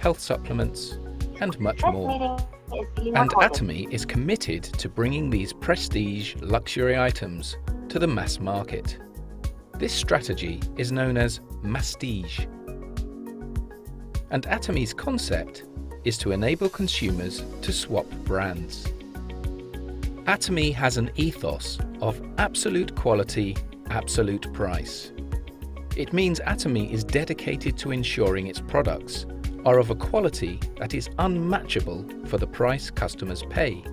health supplements, and much This more. meeting is being And recorded. Atomy is committed to bringing these prestige luxury items to the mass market. This strategy is known as mastige. And Atomy's concept is to enable consumers to swap brands. Atomy has an ethos of absolute quality, absolute price. It means Atomy is dedicated to ensuring its products are of a quality that is unmatchable for the price customers pay.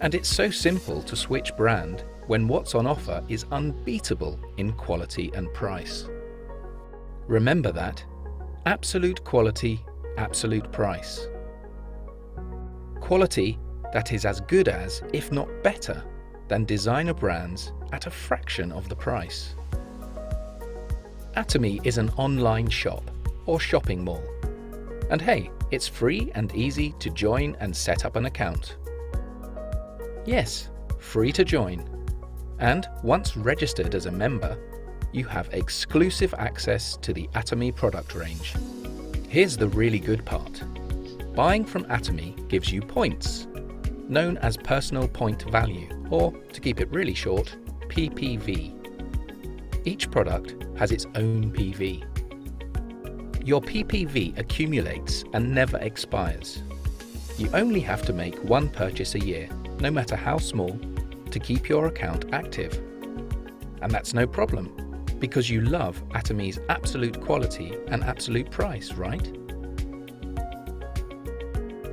And it's so simple to switch brand when what's on offer is unbeatable in quality and price. Remember that: absolute quality, absolute price. Quality that is as good as, if not better, than designer brands at a fraction of the price. Atomy is an online shop or shopping mall. And hey, it's free and easy to join and set up an account. Yes, free to join. And once registered as a member, you have exclusive access to the Atomy product range. Here's the really good part. Buying from Atomy gives you points, known as personal point value, or to keep it really short, PPV. Each product has its own PV. Your PPV accumulates and never expires. You only have to make one purchase a year, no matter how small, to keep your account active. And that's no problem, because you love Atomy's absolute quality and absolute price, right?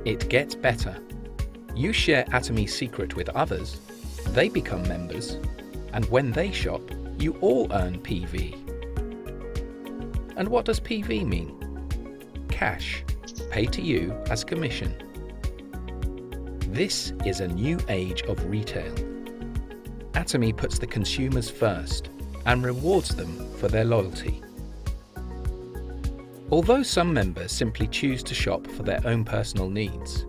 It gets better. You share Atomy's secret with others, they become members, and when they shop, you all earn PV. And what does PV mean? Cash, paid to you as commission. This is a new age of retail. Atomy puts the consumers first and rewards them for their loyalty. Although some members simply choose to shop for their own personal needs,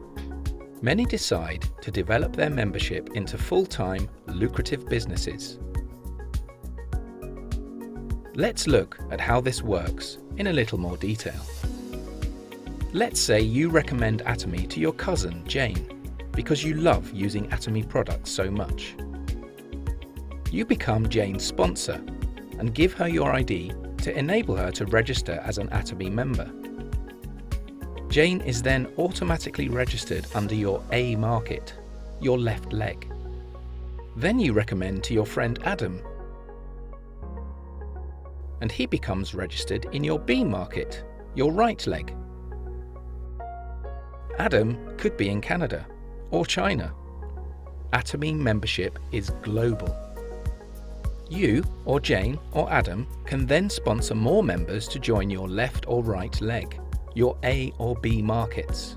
many decide to develop their membership into full-time, lucrative businesses. Let's look at how this works in a little more detail. Let's say you recommend Atomy to your cousin, Jane, because you love using Atomy products so much. You become Jane's sponsor and give her your ID to enable her to register as an Atomy member. Jane is then automatically registered under your A market, your left leg. Then you recommend to your friend Adam, and he becomes registered in your B market, your right leg. Adam could be in Canada or China. Atomy membership is global. You, or Jane, or Adam can then sponsor more members to join your left or right leg, your A or B markets.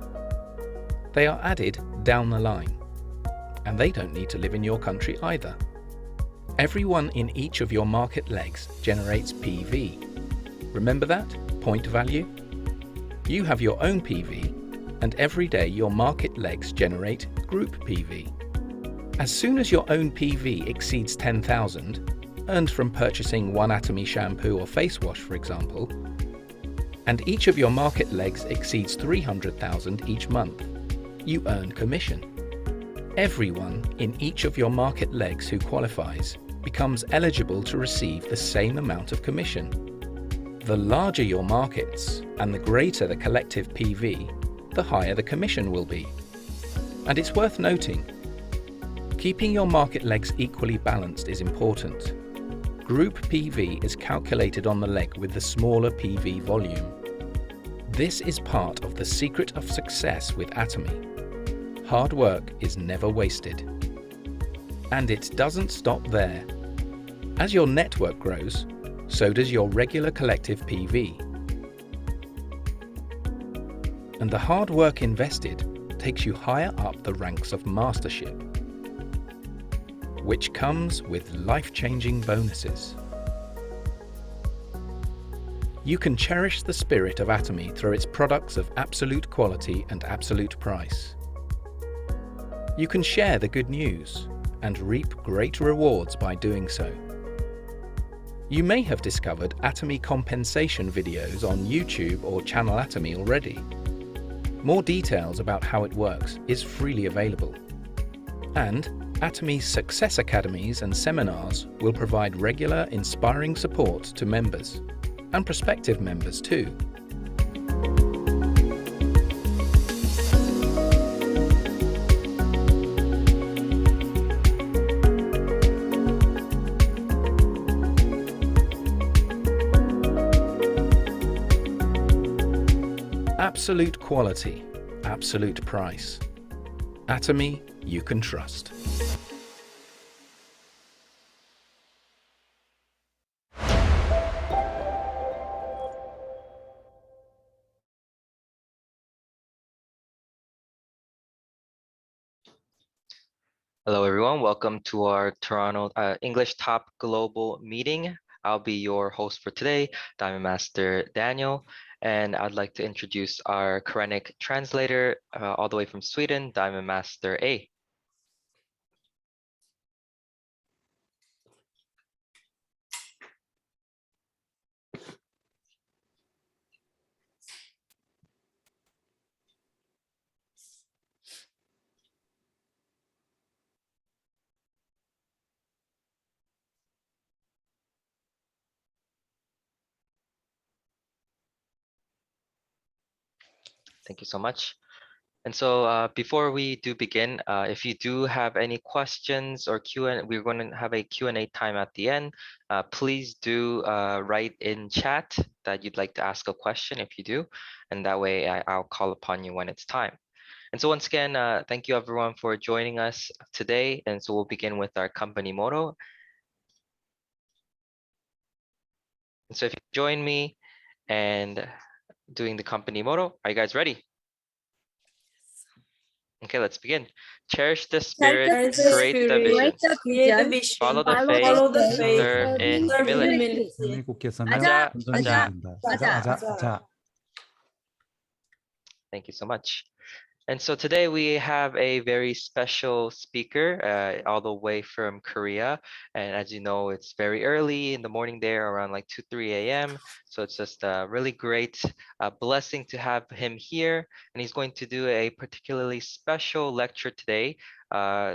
They are added down the line, and they don't need to live in your country either. Everyone in each of your market legs generates PV. Remember that? Point value? You have your own PV, and every day your market legs generate group PV. As soon as your own PV exceeds 10,000, earned from purchasing one Atomy shampoo or face wash, for example, and each of your market legs exceeds 300,000 each month, you earn commission. Everyone in each of your market legs who qualifies becomes eligible to receive the same amount of commission. The larger your markets and the greater the collective PV, the higher the commission will be. And it's worth noting, keeping your market legs equally balanced is important. Group PV is calculated on the leg with the smaller PV volume. This is part of the secret of success with Atomy. Hard work is never wasted. And it doesn't stop there. As your network grows, so does your regular collective PV. And the hard work invested takes you higher up the ranks of mastership, which comes with life-changing bonuses. You can cherish the spirit of Atomy through its products of absolute quality and absolute price. You can share the good news and reap great rewards by doing so. You may have discovered Atomy compensation videos on YouTube or Channel Atomy already. More details about how it works is freely available. And Atomy's Success Academies and seminars will provide regular, inspiring support to members, and prospective members too. Absolute quality, absolute price. Atomy you can trust. Hello, everyone. Welcome to our Toronto English Top Global Meeting. I'll be your host for today, Diamond Master Daniel, and I'd like to introduce our Quranic translator all the way from Sweden, Diamond Master A. Thank you so much. And so before we do begin, if you do have any questions or Q&A, we're going to have a Q&A time at the end. Please do write in chat that you'd like to ask a question if you do, and that way I'll call upon you when it's time. And so once again, thank you everyone for joining us today. And so we'll begin with our company motto. And so if you join me and doing the company motto, are you guys ready? Okay, let's begin. Cherish the spirit, create the vision. Follow the faith, serve in humility. 국께서는 Thank you so much. And so today we have a very special speaker all the way from Korea. And as you know, it's very early in the morning there, around like 2, 3 a.m. So it's just a really great blessing to have him here. And he's going to do a particularly special lecture today.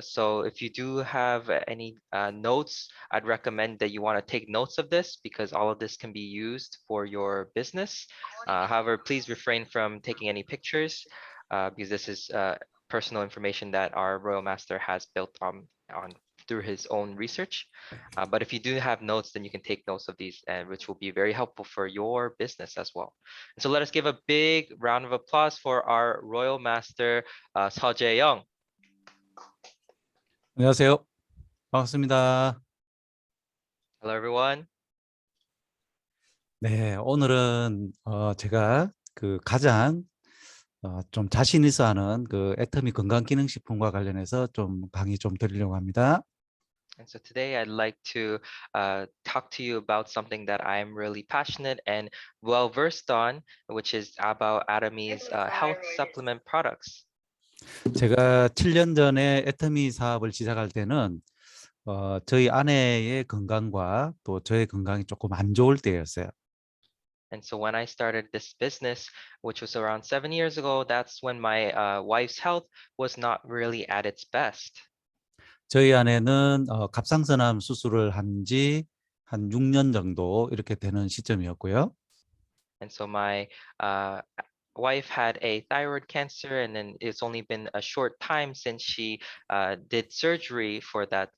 So if you do have any notes, I'd recommend that you want to take notes of this because all of this can be used for your business. However, please refrain from taking any pictures. Because this is personal information that our Royal Master has built on through his own research. But if you do have notes, then you can take notes of these, and which will be very helpful for your business as well. And so let us give a big round of applause for our Royal Master, Seo Jae-young. 안녕하세요. 반갑습니다. Hello, everyone. 네, 오늘은 제가 그 가장 좀 자신 있어 하는 그 애터미 건강기능식품과 관련해서 좀 강의 좀 드리려고 합니다. And so today I'd like to talk to you about something that I'm really passionate and well versed on, which is about Atomy's health supplement products. 제가 7년 전에 애터미 사업을 시작할 때는 저희 아내의 건강과 또 저의 건강이 조금 안 좋을 때였어요. And so when I started this business, which was around 7 years ago, that's when my wife's health was not really at its best. 저희 아내는 갑상선암 수술을 한 지 한 6년 정도 이렇게 되는 시점이었고요. And so my wife had a thyroid cancer, and then it's only been a short time since she did surgery for that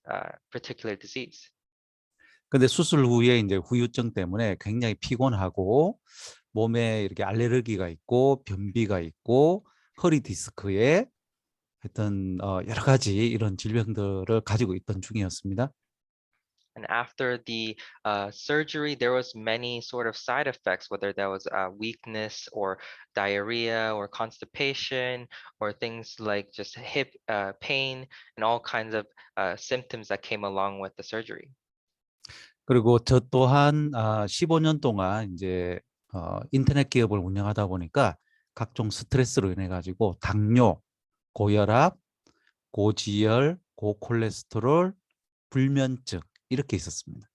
particular disease. 근데 수술 후에 이제 후유증 때문에 굉장히 피곤하고 몸에 이렇게 알레르기가 있고 변비가 있고 허리 디스크에 하여튼 여러 가지 이런 질병들을 가지고 있던 중이었습니다. And after the surgery, there was many sort of side effects, whether that was weakness or diarrhea or constipation or things like just hip pain and all kinds of symptoms that came along with the surgery. 그리고 저 또한 15년 동안 이제 인터넷 기업을 운영하다 보니까 각종 스트레스로 인해 가지고 당뇨, 고혈압, 고지혈, 고콜레스테롤, 불면증 이렇게 있었습니다.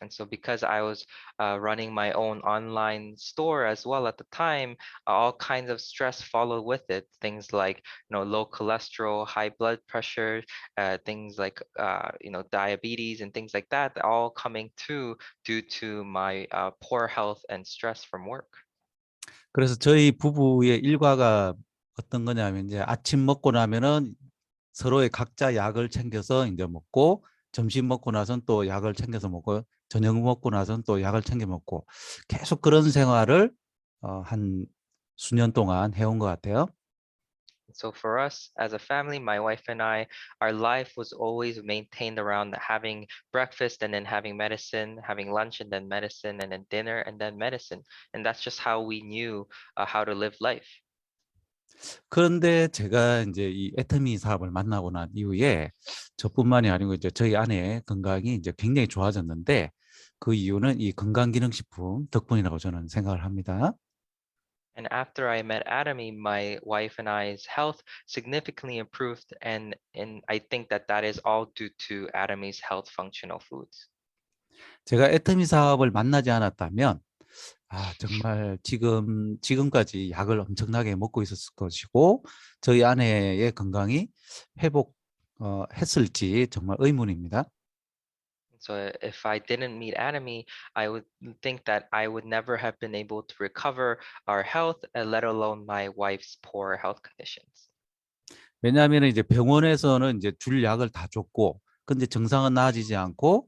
And so because I was running my own online store as well at the time, all kinds of stress followed with it. Things like, low cholesterol, high blood pressure, things like, diabetes and things like that, all coming due to my poor health and stress from work. 그래서 저희 부부의 일과가 어떤 거냐면 이제 아침 먹고 나면은 서로의 각자 약을 챙겨서 이제 먹고 점심 먹고 나서는 또 약을 챙겨서 먹고 저녁 먹고 나서는 또 약을 챙겨 먹고 계속 그런 생활을 한 수년 동안 해온 것 같아요. So for us as a family, my wife and I, our life was always maintained around having breakfast and then having medicine, having lunch and then medicine, and then dinner and then medicine. And that's just how we knew how to live life. 그런데 제가 이제 이 애터미 사업을 만나고 난 이후에 저뿐만이 아니고 이제 저희 아내의 건강이 이제 굉장히 좋아졌는데 그 이유는 이 건강기능식품 덕분이라고 저는 생각을 합니다. And after I met Atomy, my wife and I's health significantly improved, and I think that is all due to Atomy's health functional foods. 제가 애터미 사업을 만나지 않았다면 정말 지금까지 약을 엄청나게 먹고 있었을 것이고 저희 아내의 건강이 회복했을지 정말 의문입니다. So if I didn't meet Atomy, I would think that I would never have been able to recover our health, let alone my wife's poor health conditions. 왜냐하면 이제 병원에서는 이제 줄 약을 다 줬고 근데 증상은 나아지지 않고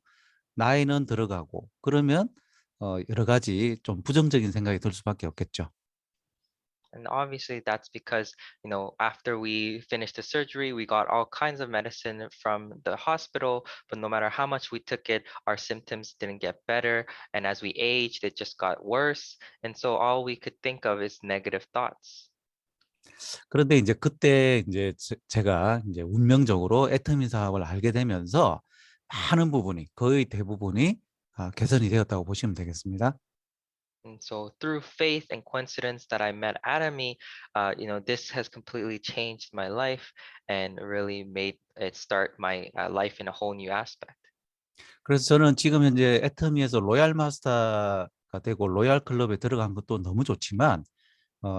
나이는 들어가고 그러면 여러 가지 좀 부정적인 생각이 들 수밖에 없겠죠. And obviously that's because, after we finished the surgery, we got all kinds of medicine from the hospital, but no matter how much we took it, our symptoms didn't get better. And as we aged, it just got worse. And so all we could think of is negative thoughts. 그런데 이제 그때 이제 제가 이제 운명적으로 애터미 사업을 알게 되면서 많은 부분이 거의 대부분이 개선이 되었다고 보시면 되겠습니다. And so through faith and coincidence that I met Atomy, this has completely changed my life and really made it start my life in a whole new aspect. 그래서 저는 지금 현재 애터미에서 로얄 마스터가 되고 로얄 클럽에 들어간 것도 너무 좋지만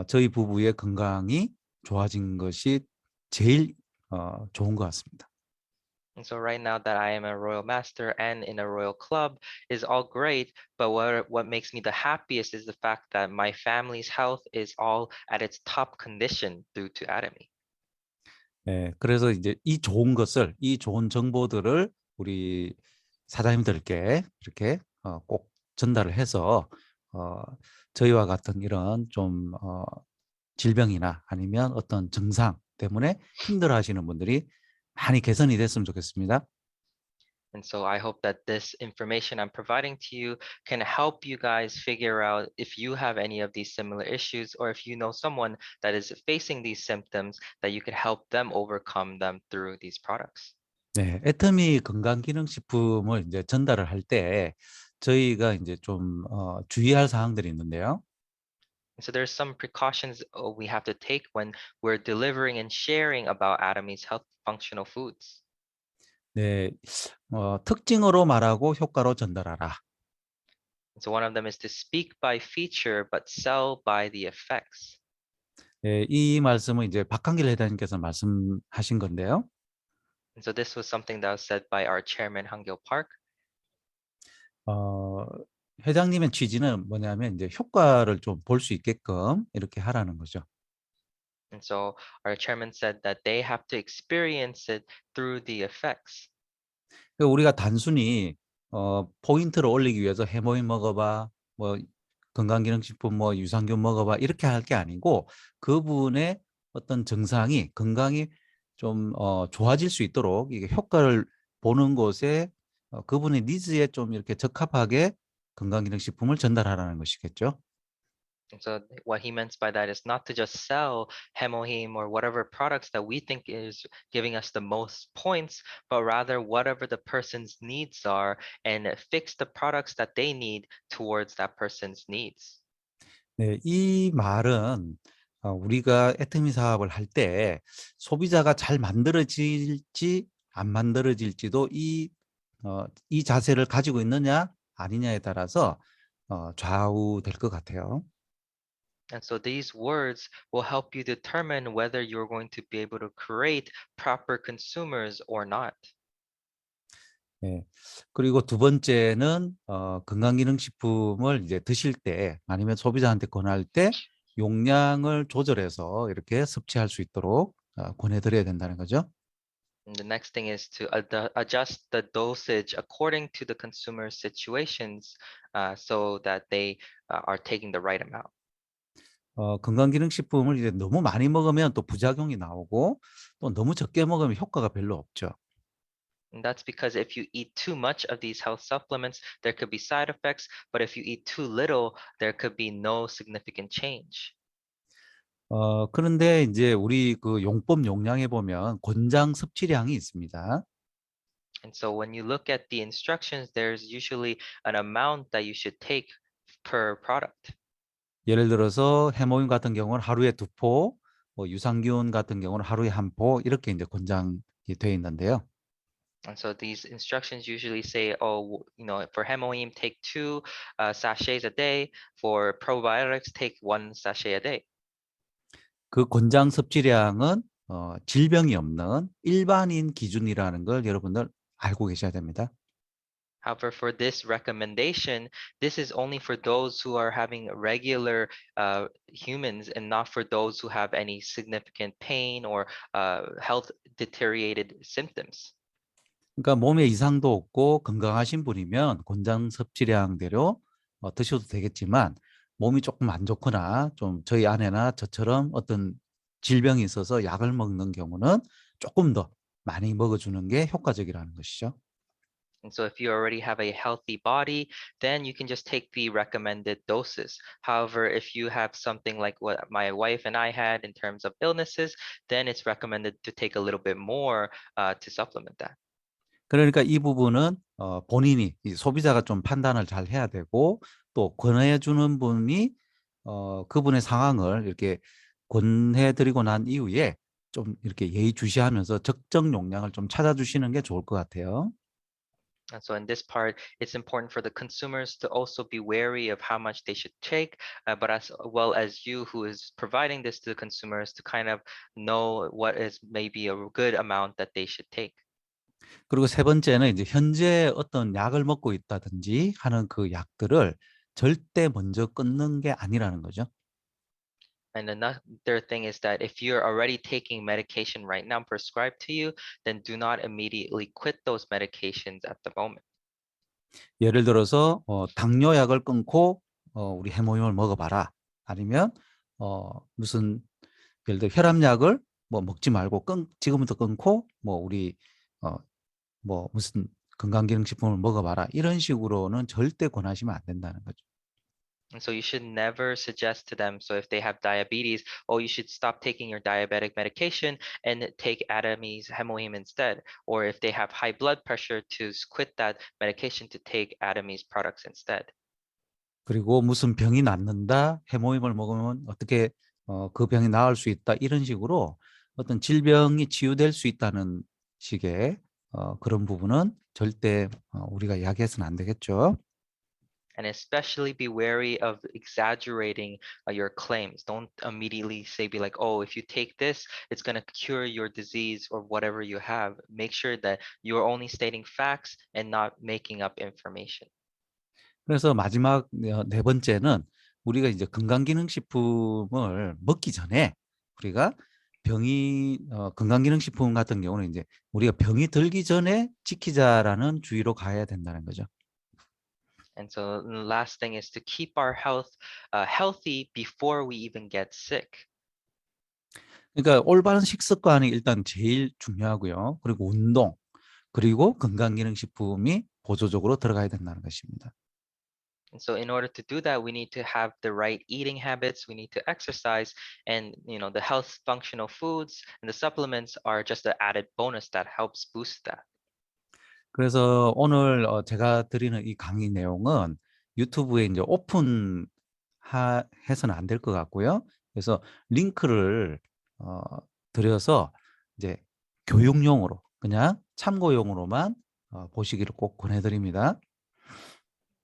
저희 부부의 건강이 좋아진 것이 제일 좋은 것 같습니다. And so right now that I am a royal master and in a royal club is all great, but what makes me the happiest is the fact that my family's health is all at its top condition due to Atomy. 네, 그래서 이제 이 좋은 정보들을 우리 사장님들께 이렇게 꼭 전달을 해서 저희와 같은 이런 좀 질병이나 아니면 어떤 증상 때문에 힘들어하시는 분들이 많이 개선이 됐으면 좋겠습니다. And so I hope that this information I'm providing to you can help you guys figure out if you have any of these similar issues, or if you know someone that is facing these symptoms, that you can help them overcome them through these products. 네, 애터미 건강기능식품을 이제 전달을 할 때 저희가 이제 좀 주의할 사항들이 있는데요. So there's some precautions we have to take when we're delivering and sharing about Atomy's health functional foods. 네, 특징으로 말하고 효과로 전달하라. So one of them is to speak by feature but sell by the effects. 네, 이 말씀은 이제 박한길 회장님께서 말씀하신 건데요. And so this was something that was said by our chairman Hangil Park. 회장님의 취지는 뭐냐면 이제 효과를 좀 볼 수 있게끔 이렇게 하라는 거죠. And so our chairman said that they have to experience it through the effects. 우리가 단순히 포인트를 올리기 위해서 해모임 먹어봐, 뭐 건강기능식품, 뭐 유산균 먹어봐 이렇게 할 게 아니고 그분의 어떤 증상이 건강이 좀 좋아질 수 있도록 이게 효과를 보는 곳에 그분의 니즈에 좀 이렇게 적합하게 건강기능식품을 전달하라는 것이겠죠. And so what he meant by that is not to just sell Hemohim or whatever products that we think is giving us the most points, but rather whatever the person's needs are and fix the products that they need towards that person's needs. 네, 이 말은 우리가 애터미 사업을 할 때 소비자가 잘 만들어질지 안 만들어질지도 이 자세를 가지고 있느냐 아니냐에 따라서 좌우될 것 같아요. And so these words will help you determine whether you're going to be able to create proper consumers or not. 예. 그리고 두 번째는 건강기능식품을 이제 드실 때 아니면 소비자한테 권할 때 용량을 조절해서 이렇게 섭취할 수 있도록 권해드려야 된다는 거죠. And the next thing is to adjust the dosage according to the consumer's situations so that they are taking the right amount. 건강기능식품을 이제 너무 많이 먹으면 또 부작용이 나오고 또 너무 적게 먹으면 효과가 별로 없죠. And that's because if you eat too much of these health supplements, there could be side effects. But if you eat too little, there could be no significant change. 그런데 이제 우리 그 용법 용량에 보면 권장 섭취량이 있습니다. And so when you look at the instructions, there's usually an amount that you should take per product. 예를 들어서 해모임 같은 경우는 하루에 2포, 뭐 유산균 같은 경우는 하루에 1포 이렇게 이제 권장이 되어 있는데요. And so these instructions usually say, oh, for hemoheme, take 2 sachets a day. For probiotics, take 1 sachet a day. 그 권장 섭취량은 질병이 없는 일반인 기준이라는 걸 여러분들 알고 계셔야 됩니다. However, for this recommendation, this is only for those who are having regular humans and not for those who have any significant pain or health deteriorated symptoms. 그러니까 몸에 이상도 없고 건강하신 분이면 권장 섭취량대로 드셔도 되겠지만 몸이 조금 안 좋거나 좀 저희 아내나 저처럼 어떤 질병이 있어서 약을 먹는 경우는 조금 더 많이 먹어주는 게 효과적이라는 것이죠. And so if you already have a healthy body, then you can just take the recommended doses. However, if you have something like what my wife and I had in terms of illnesses, then it's recommended to take a little bit more to supplement that. 그러니까 이 부분은 본인이 이 소비자가 좀 판단을 잘 해야 되고 또 권해주는 분이 그분의 상황을 이렇게 권해드리고 난 이후에 좀 이렇게 예의주시하면서 적정 용량을 좀 찾아주시는 게 좋을 것 같아요. And so in this part, it's important for the consumers to also be wary of how much they should take, but as well as you who is providing this to the consumers to kind of know what is maybe a good amount that they should take. 그리고 세 번째는 이제 현재 어떤 약을 먹고 있다든지 하는 그 약들을 절대 먼저 끊는 게 아니라는 거죠. And another thing is that if you're already taking medication right now prescribed to you, then do not immediately quit those medications at the moment. 예를 들어서 당뇨약을 끊고 우리 해모임을 먹어봐라. 아니면 무슨 예를 들어 혈압약을 뭐 먹지 말고 지금부터 끊고 뭐 우리 뭐 무슨 건강기능식품을 먹어봐라. 이런 식으로는 절대 권하시면 안 된다는 거죠. And so you should never suggest to them. So if they have diabetes, oh, you should stop taking your diabetic medication and take Atomi's hemoheme instead. Or if they have high blood pressure, to quit that medication to take Atomi's products instead. 그리고 무슨 병이 낫는다. 해모임을 먹으면 어떻게 그 병이 나을 수 있다. 이런 식으로 어떤 질병이 치유될 수 있다는 식의 그런 부분은 절대 우리가 이야기해서는 안 되겠죠. And especially be wary of exaggerating your claims. Don't immediately be like, oh, if you take this, it's going to cure your disease or whatever you have. Make sure that you're only stating facts and not making up information. 그래서 마지막 네 번째는 우리가 이제 건강기능식품을 먹기 전에 우리가 건강기능식품 같은 경우는 이제 우리가 병이 들기 전에 지키자라는 주의로 가야 된다는 거죠. And so the last thing is to keep our health healthy before we even get sick. 그러니까 올바른 식습관이 일단 제일 중요하고요. 그리고 운동, 그리고 건강기능식품이 보조적으로 들어가야 된다는 것입니다. And so in order to do that, we need to have the right eating habits, we need to exercise, and the health functional foods and the supplements are just an added bonus that helps boost that. 그래서 오늘 제가 드리는 이 강의 내용은 유튜브에 이제 오픈해서는 안 될 것 같고요. 그래서 링크를 드려서 이제 교육용으로 그냥 참고용으로만 보시기를 꼭 권해드립니다.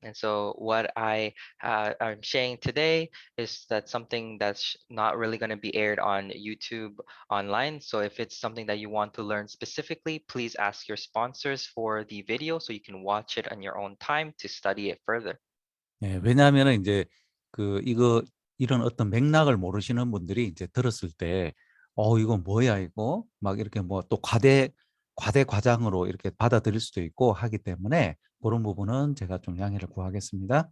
And so what I'm sharing today is that something that's not really going to be aired on YouTube online. So if it's something that you want to learn specifically, please ask your sponsors for the video so you can watch it on your own time to study it further. 예, 왜냐하면은 이제 이거 이런 어떤 맥락을 모르시는 분들이 이제 들었을 때, 이거 뭐야 이거? 막 이렇게 뭐 또 과대 과장으로 이렇게 받아들일 수도 있고 하기 때문에 그런 부분은 제가 좀 양해를 구하겠습니다.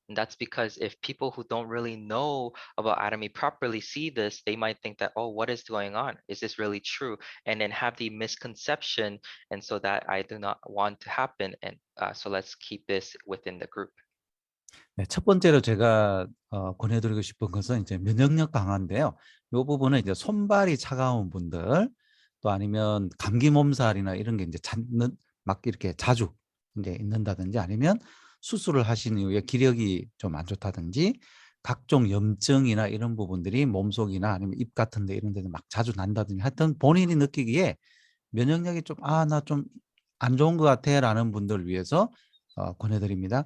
And that's because if people who don't really know about Atomy properly see this, they might think that, oh, what is going on? Is this really true? And then have the misconception. And so that I do not want to happen. And so let's keep this within the group. 네, 첫 번째로 제가 권해드리고 싶은 것은 이제 면역력 강화인데요. 이 부분은 이제 손발이 차가운 분들, 또 아니면 감기 몸살이나 이런 게 이제 막 이렇게 자주 이제 있는다든지, 아니면 수술을 하신 이후에 기력이 좀 안 좋다든지, 각종 염증이나 이런 부분들이 몸속이나 아니면 입 같은 데 이런 데도 막 자주 난다든지, 하여튼 본인이 느끼기에 면역력이 좀 나 좀 안 좋은 것 같아라는 분들을 위해서 권해드립니다.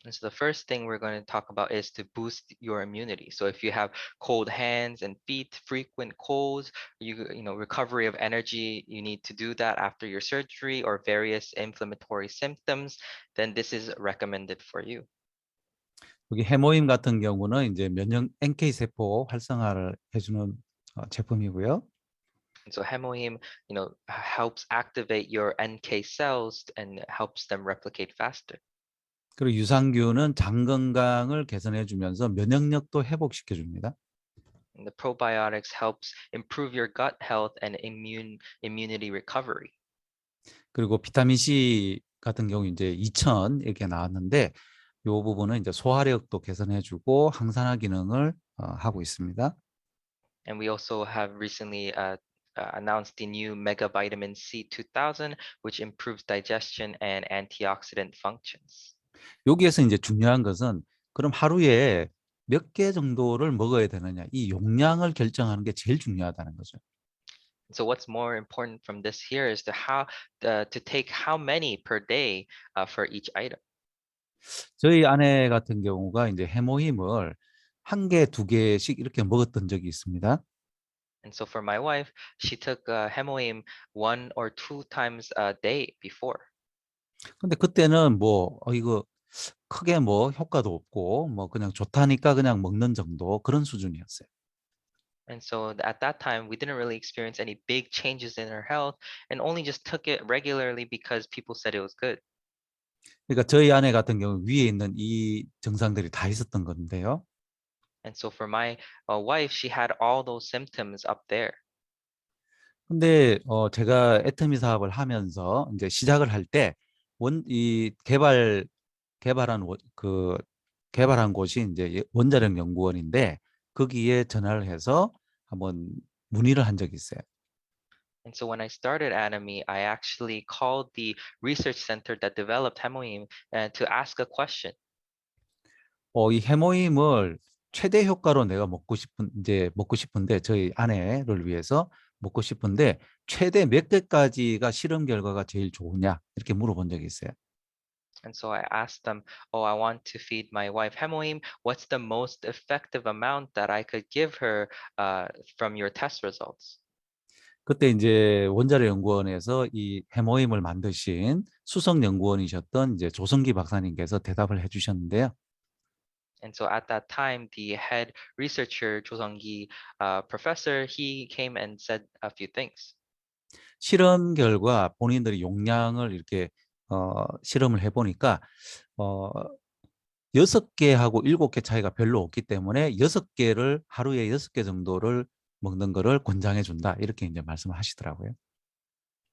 And so the first thing we're going to talk about is to boost your immunity. So if you have cold hands and feet, frequent colds, recovery of energy, you need to do that after your surgery or various inflammatory symptoms, then this is recommended for you. 여기 해모임 같은 경우는 이제 NK 세포 활성화를 해주는 제품이고요. And so hemoheme, helps activate your NK cells and helps them replicate faster. 그리고 유산균은 장 건강을 개선해 주면서 면역력도 회복시켜 줍니다. And the probiotics helps improve your gut health and immunity recovery. 그리고 비타민 C 같은 경우 이제 2000 이렇게 나왔는데, 이 부분은 이제 소화력도 개선해 주고 항산화 기능을 하고 있습니다. And we also have recently announced the new Mega Vitamin C 2000, which improves digestion and antioxidant functions. 여기에서 이제 중요한 것은, 그럼 하루에 몇 개 정도를 먹어야 되느냐, 이 용량을 결정하는 게 제일 중요하다는 거죠. So what's more important from this here is to take how many per day for each item. 저희 아내 같은 경우가 이제 해모힘을 한 개, 두 개씩 이렇게 먹었던 적이 있습니다. And so for my wife, she took hemoheme 1 or 2 times a day before. 근데 그때는 뭐 이거 크게 뭐 효과도 없고 뭐 그냥 좋다니까 그냥 먹는 정도, 그런 수준이었어요. And so at that time, we didn't really experience any big changes in her health and only just took it regularly because people said it was good. 그러니까 저희 아내 같은 경우 위에 있는 이 증상들이 다 있었던 건데요. And so for my wife, she had all those symptoms up there. 근데 제가 애터미 사업을 하면서 이제 시작을 할 때 이 개발한 개발한 곳이 이제 원자력 연구원인데, 거기에 전화를 해서 한번 문의를 한 적이 있어요. And so when I started Atomy, I actually called the research center that developed hemoheme to ask a question. 이 해모임을 최대 효과로 내가 먹고 싶은데, 저희 아내를 위해서 먹고 싶은데 최대 몇 개까지가 실험 결과가 제일 좋으냐, 이렇게 물어본 적이 있어요. And so I asked them, oh, I want to feed my wife hemoheme. What's the most effective amount that I could give her from your test results? 그때 이제 원자력 연구원에서 이 해모임을 만드신 수석 연구원이셨던 이제 조성기 박사님께서 대답을 해주셨는데요. And so at that time, the head researcher, Jo Sung-gi professor, he came and said a few things. 실험 결과 본인들이 용량을 이렇게 실험을 해보니까 6개하고 7개 차이가 별로 없기 때문에 하루에 6개 정도를 먹는 거를 권장해 준다, 이렇게 이제 말씀을 하시더라고요.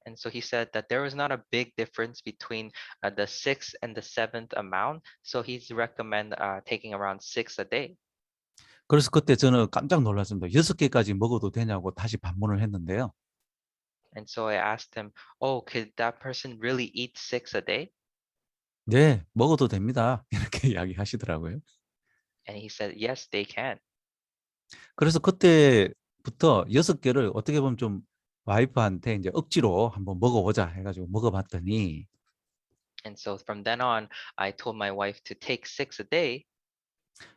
And so he said that there was not a big difference between the 6th and the 7th amount. So he's recommend taking around 6 a day. 그래서 그때 저는 깜짝 놀랐습니다. 6개까지 먹어도 되냐고 다시 반문을 했는데요. And so I asked him, oh, could that person really eat 6 a day? 네, 먹어도 됩니다, 이렇게 이야기하시더라고요. And he said, yes, they can. 그래서 그때부터 6개를 어떻게 보면 좀 와이프한테 이제 억지로 한번 먹어보자 해가지고 먹어봤더니, And so from then on, I told my wife to take 6 a day.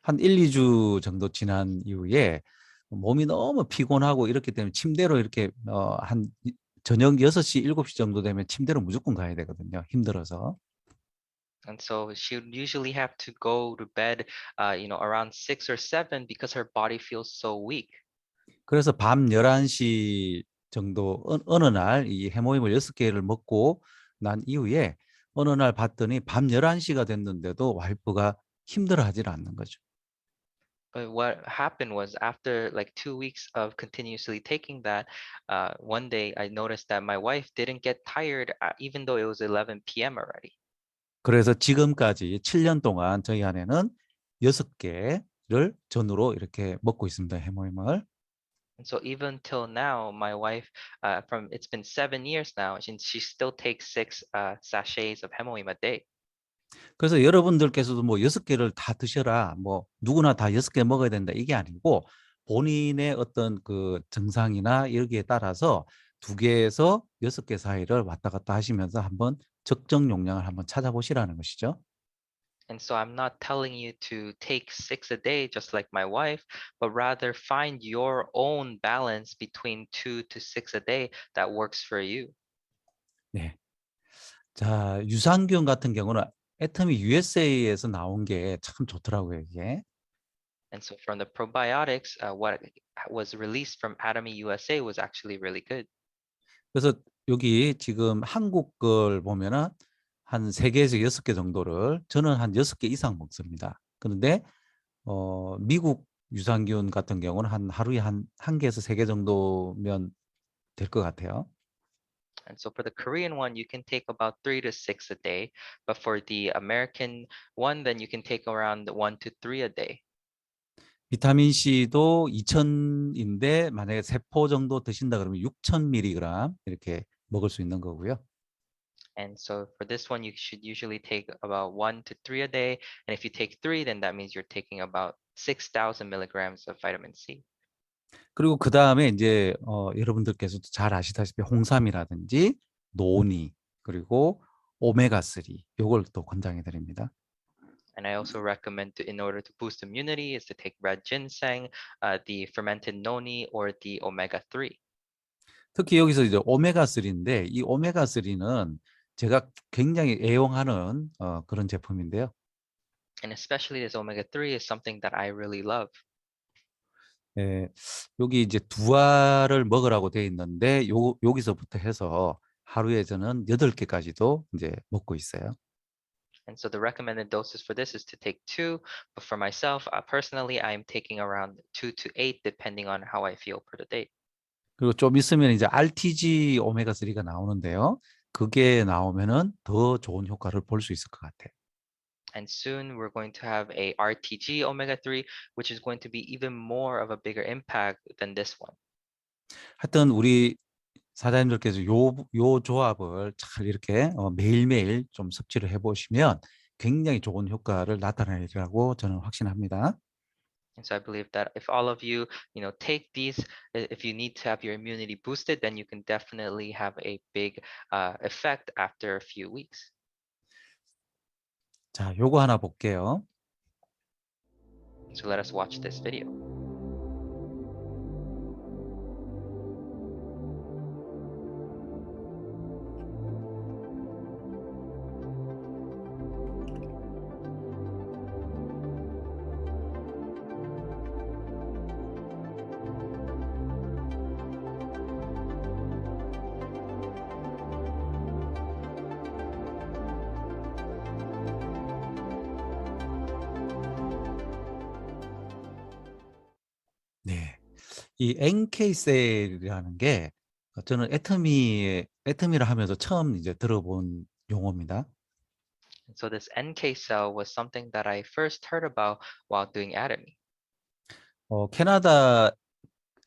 한 1, 2주 정도 지난 이후에 몸이 너무 피곤하고 이렇기 때문에 침대로 이렇게 한 저녁 6시, 7시 정도 되면 침대로 무조건 가야 되거든요. 힘들어서. And so she would usually have to go to bed, around 6 or 7 because her body feels so weak. 그래서 밤 11시 정도 어느 날 이 해모임을 6개를 먹고 난 이후에 어느 날 봤더니 밤 11시가 됐는데도 와이프가 힘들어하질 않는 거죠. But what happened was after like 2 weeks of continuously taking that, one day I noticed that my wife didn't get tired even though it was 11 p.m. already. 그래서 지금까지 7년 동안 저희 아내는 6개를 전으로 이렇게 먹고 있습니다. 해모임을. And so even till now, my wife, it's been 7 years now, and she still takes 6 sachets of hemoim a day. 그래서 여러분들께서도 뭐 6개를 다 드셔라. 뭐 누구나 다 6개 먹어야 된다. 이게 아니고 본인의 어떤 그 증상이나 여기에 따라서 2개에서 6개 사이를 왔다 갔다 하시면서 한번 적정 용량을 한번 찾아보시라는 것이죠. And so I'm not telling you to take 6 a day, just like my wife, but rather find your own balance between 2 to 6 a day that works for you. 네. 자, 유산균 같은 경우는 애터미 USA에서 나온 게 참 좋더라고요, 이게. And so from the probiotics, what was released from Atomy USA was actually really good. 그래서 여기 지금 한국 걸 보면은 한 3개에서 6개 정도를 저는 한 6개 이상 먹습니다. 그런데 미국 유산균 같은 경우는 한 하루에 한 개에서 3개 정도면 될 것 같아요. And so for the Korean one, you can take about 3 to 6 a day. But for the American one, then you can take around 1 to 3 a day. 비타민 C도 2000인데 만약에 3포 정도 드신다 그러면 6000mg 이렇게 먹을 수 있는 거고요. And so for this one, you should usually take about 1 to 3 a day. And if you take 3, then that means you're taking about 6,000 milligrams of vitamin C. 그리고 그 다음에 이제 여러분들께서도 잘 아시다시피 홍삼이라든지 노니 그리고 오메가3 요걸 또 권장해 드립니다. And I also recommend in order to boost immunity is to take red ginseng, the fermented noni, or the omega-3. 특히 여기서 이제 오메가3인데 이 오메가3는 제가 굉장히 애용하는 그런 제품인데요. And especially this omega-3 is something that I really love. 예, 여기 이제 2알을 먹으라고 돼 있는데 여기서부터 해서 하루에 저는 8개까지도 이제 먹고 있어요. And so the recommended doses for this is to take 2, but for myself, personally, I'm taking around 2 to 8, depending on how I feel per the day. 그리고 좀 있으면 이제 RTG 오메가3가 나오는데요. 그게 나오면은 더 좋은 효과를 볼 수 있을 것 같아요. And soon we're going to have a RTG omega-3, which is going to be even more of a bigger impact than this one. 하여튼 우리 사장님들께서 요 조합을 잘 이렇게 매일매일 좀 섭취를 해보시면 굉장히 좋은 효과를 나타내리라고 저는 확신합니다. And so I believe that if all of you, take these, if you need to have your immunity boosted, then you can definitely have a big effect after a few weeks. 자, 요거 하나 볼게요. So let us watch this video. 네, 이 NK셀이라는 게 저는 애터미를 하면서 처음 이제 들어본 용어입니다. And so this NK cell was something that I first heard about while doing Atomy. 캐나다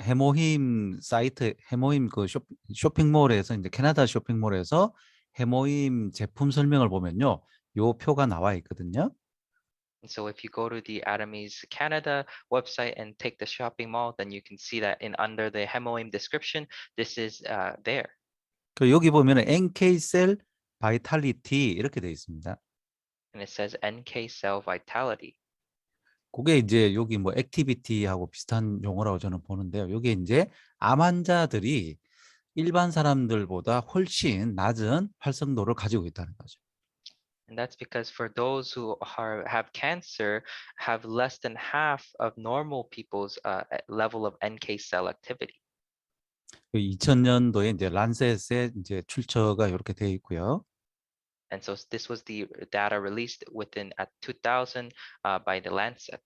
해모임 사이트, 해모임 그 쇼핑몰에서 이제 캐나다 쇼핑몰에서 해모임 제품 설명을 보면요, 요 표가 나와 있거든요. And so if you go to the Atomy's Canada website and take the shopping mall, then you can see that under the hemoim description, this is there. 그 여기 보면은 NK셀 vitality 이렇게 되어 있습니다. And it says NK cell vitality. 그게 이제 여기 뭐 액티비티하고 비슷한 용어라고 저는 보는데요. 이게 이제 암 환자들이 일반 사람들보다 훨씬 낮은 활성도를 가지고 있다는 거죠. And that's because for those who have cancer, have less than half of normal people's level of NK cell activity. 2000년도에 이제 란셋에 이제 출처가 이렇게 되어 있고요. And so this was the data released within at 2000 by the Lancet.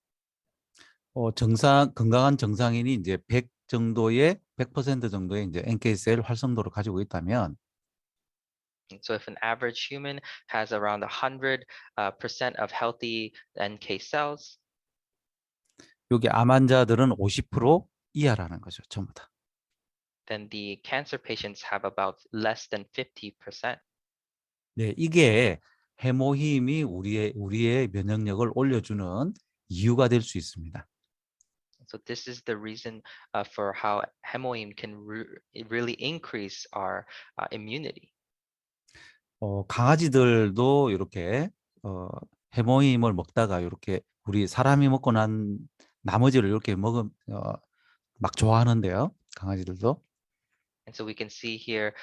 건강한 정상인이 이제 100% 정도의 이제 NK셀 활성도를 가지고 있다면 So if an average human has around 100% of healthy NK cells, 여기 암 환자들은 50% 이하라는 거죠, 전부 다. then the cancer patients have about less than 50%. 네, 이게 해모힘이 우리의 면역력을 올려주는 이유가 될 수 있습니다. So this is the reason for how hemoheme can really increase our immunity. 강아지들도 이렇게 해모힘을 먹다가 이렇게 우리 사람이 먹고 난 나머지를 이렇게 막 좋아하는데요, 강아지들도. And so we can see here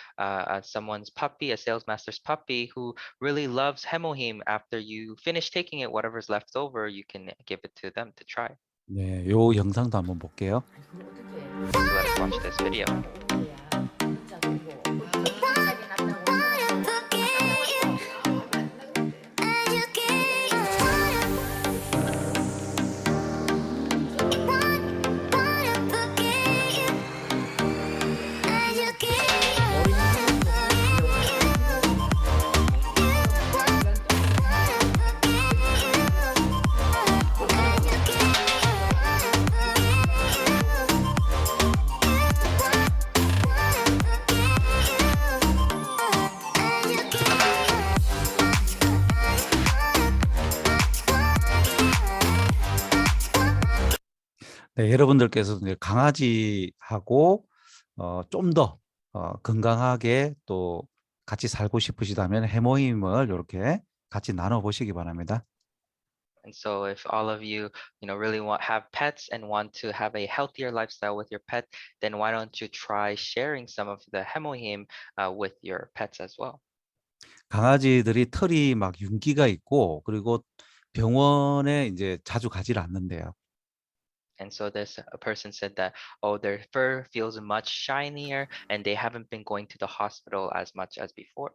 someone's puppy, a salesmaster's puppy, who really loves hemoheme. After you finish taking it, whatever's left over, you can give it to them to try. 네, 요 영상도 한번 볼게요. So let us watch this video. 네, 여러분들께서 이제 강아지하고 좀 더 건강하게 또 같이 살고 싶으시다면 해모임을 이렇게 같이 나눠 보시기 바랍니다. And so if all of you, really have pets and want to have a healthier lifestyle with your pet, then why don't you try sharing some of the hemoheme with your pets as well? 강아지들이 털이 막 윤기가 있고 그리고 병원에 이제 자주 가지를 않는데요. And so this a person said that, oh, their fur feels much shinier and they haven't been going to the hospital as much as before.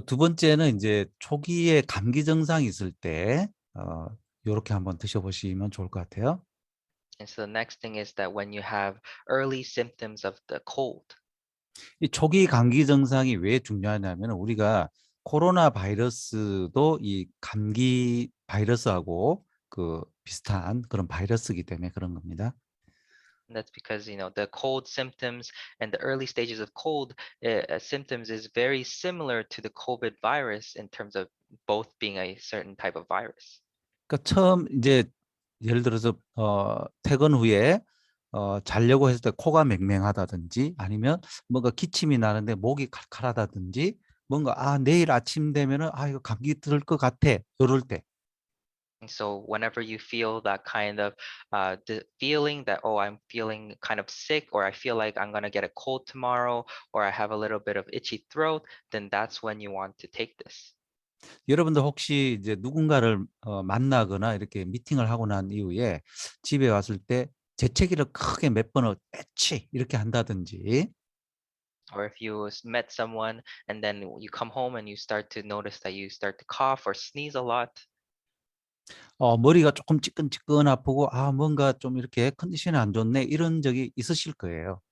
두 번째는 이제 초기에 감기 증상이 있을 때 이렇게 한번 드셔보시면 좋을 것 같아요. And so the next thing is that when you have early symptoms of the cold. 이 초기 감기 증상이 왜 중요하냐면 우리가 코로나 바이러스도 이 감기 바이러스하고 비슷한 그런 바이러스이기 때문에 그런 겁니다. And that's because the cold symptoms and the early stages of cold symptoms is very similar to the COVID virus in terms of both being a certain type of virus. 그러니까 처음 이제 예를 들어서 퇴근 후에 자려고 했을 때 코가 맹맹하다든지 아니면 뭔가 기침이 나는데 목이 칼칼하다든지 뭔가 내일 아침 되면은 이거 감기 들 것 같아 이럴 때. And so whenever you feel that kind of the feeling that, oh, I'm feeling kind of sick, or I feel like I'm gonna get a cold tomorrow, or I have a little bit of itchy throat, then that's when you want to take this. 여러분들 혹시 이제 누군가를 만나거나 이렇게 미팅을 하고 난 이후에 집에 왔을 때 재채기를 크게 몇 번을 에치 이렇게 한다든지 Or if you met someone and then you come home and you start to notice that you start to cough or sneeze a lot. 머리가 조금 찌끈찌끈 아프고 뭔가 좀 이렇게 컨디션이 안 좋네 이런 적이 있으실 거예요.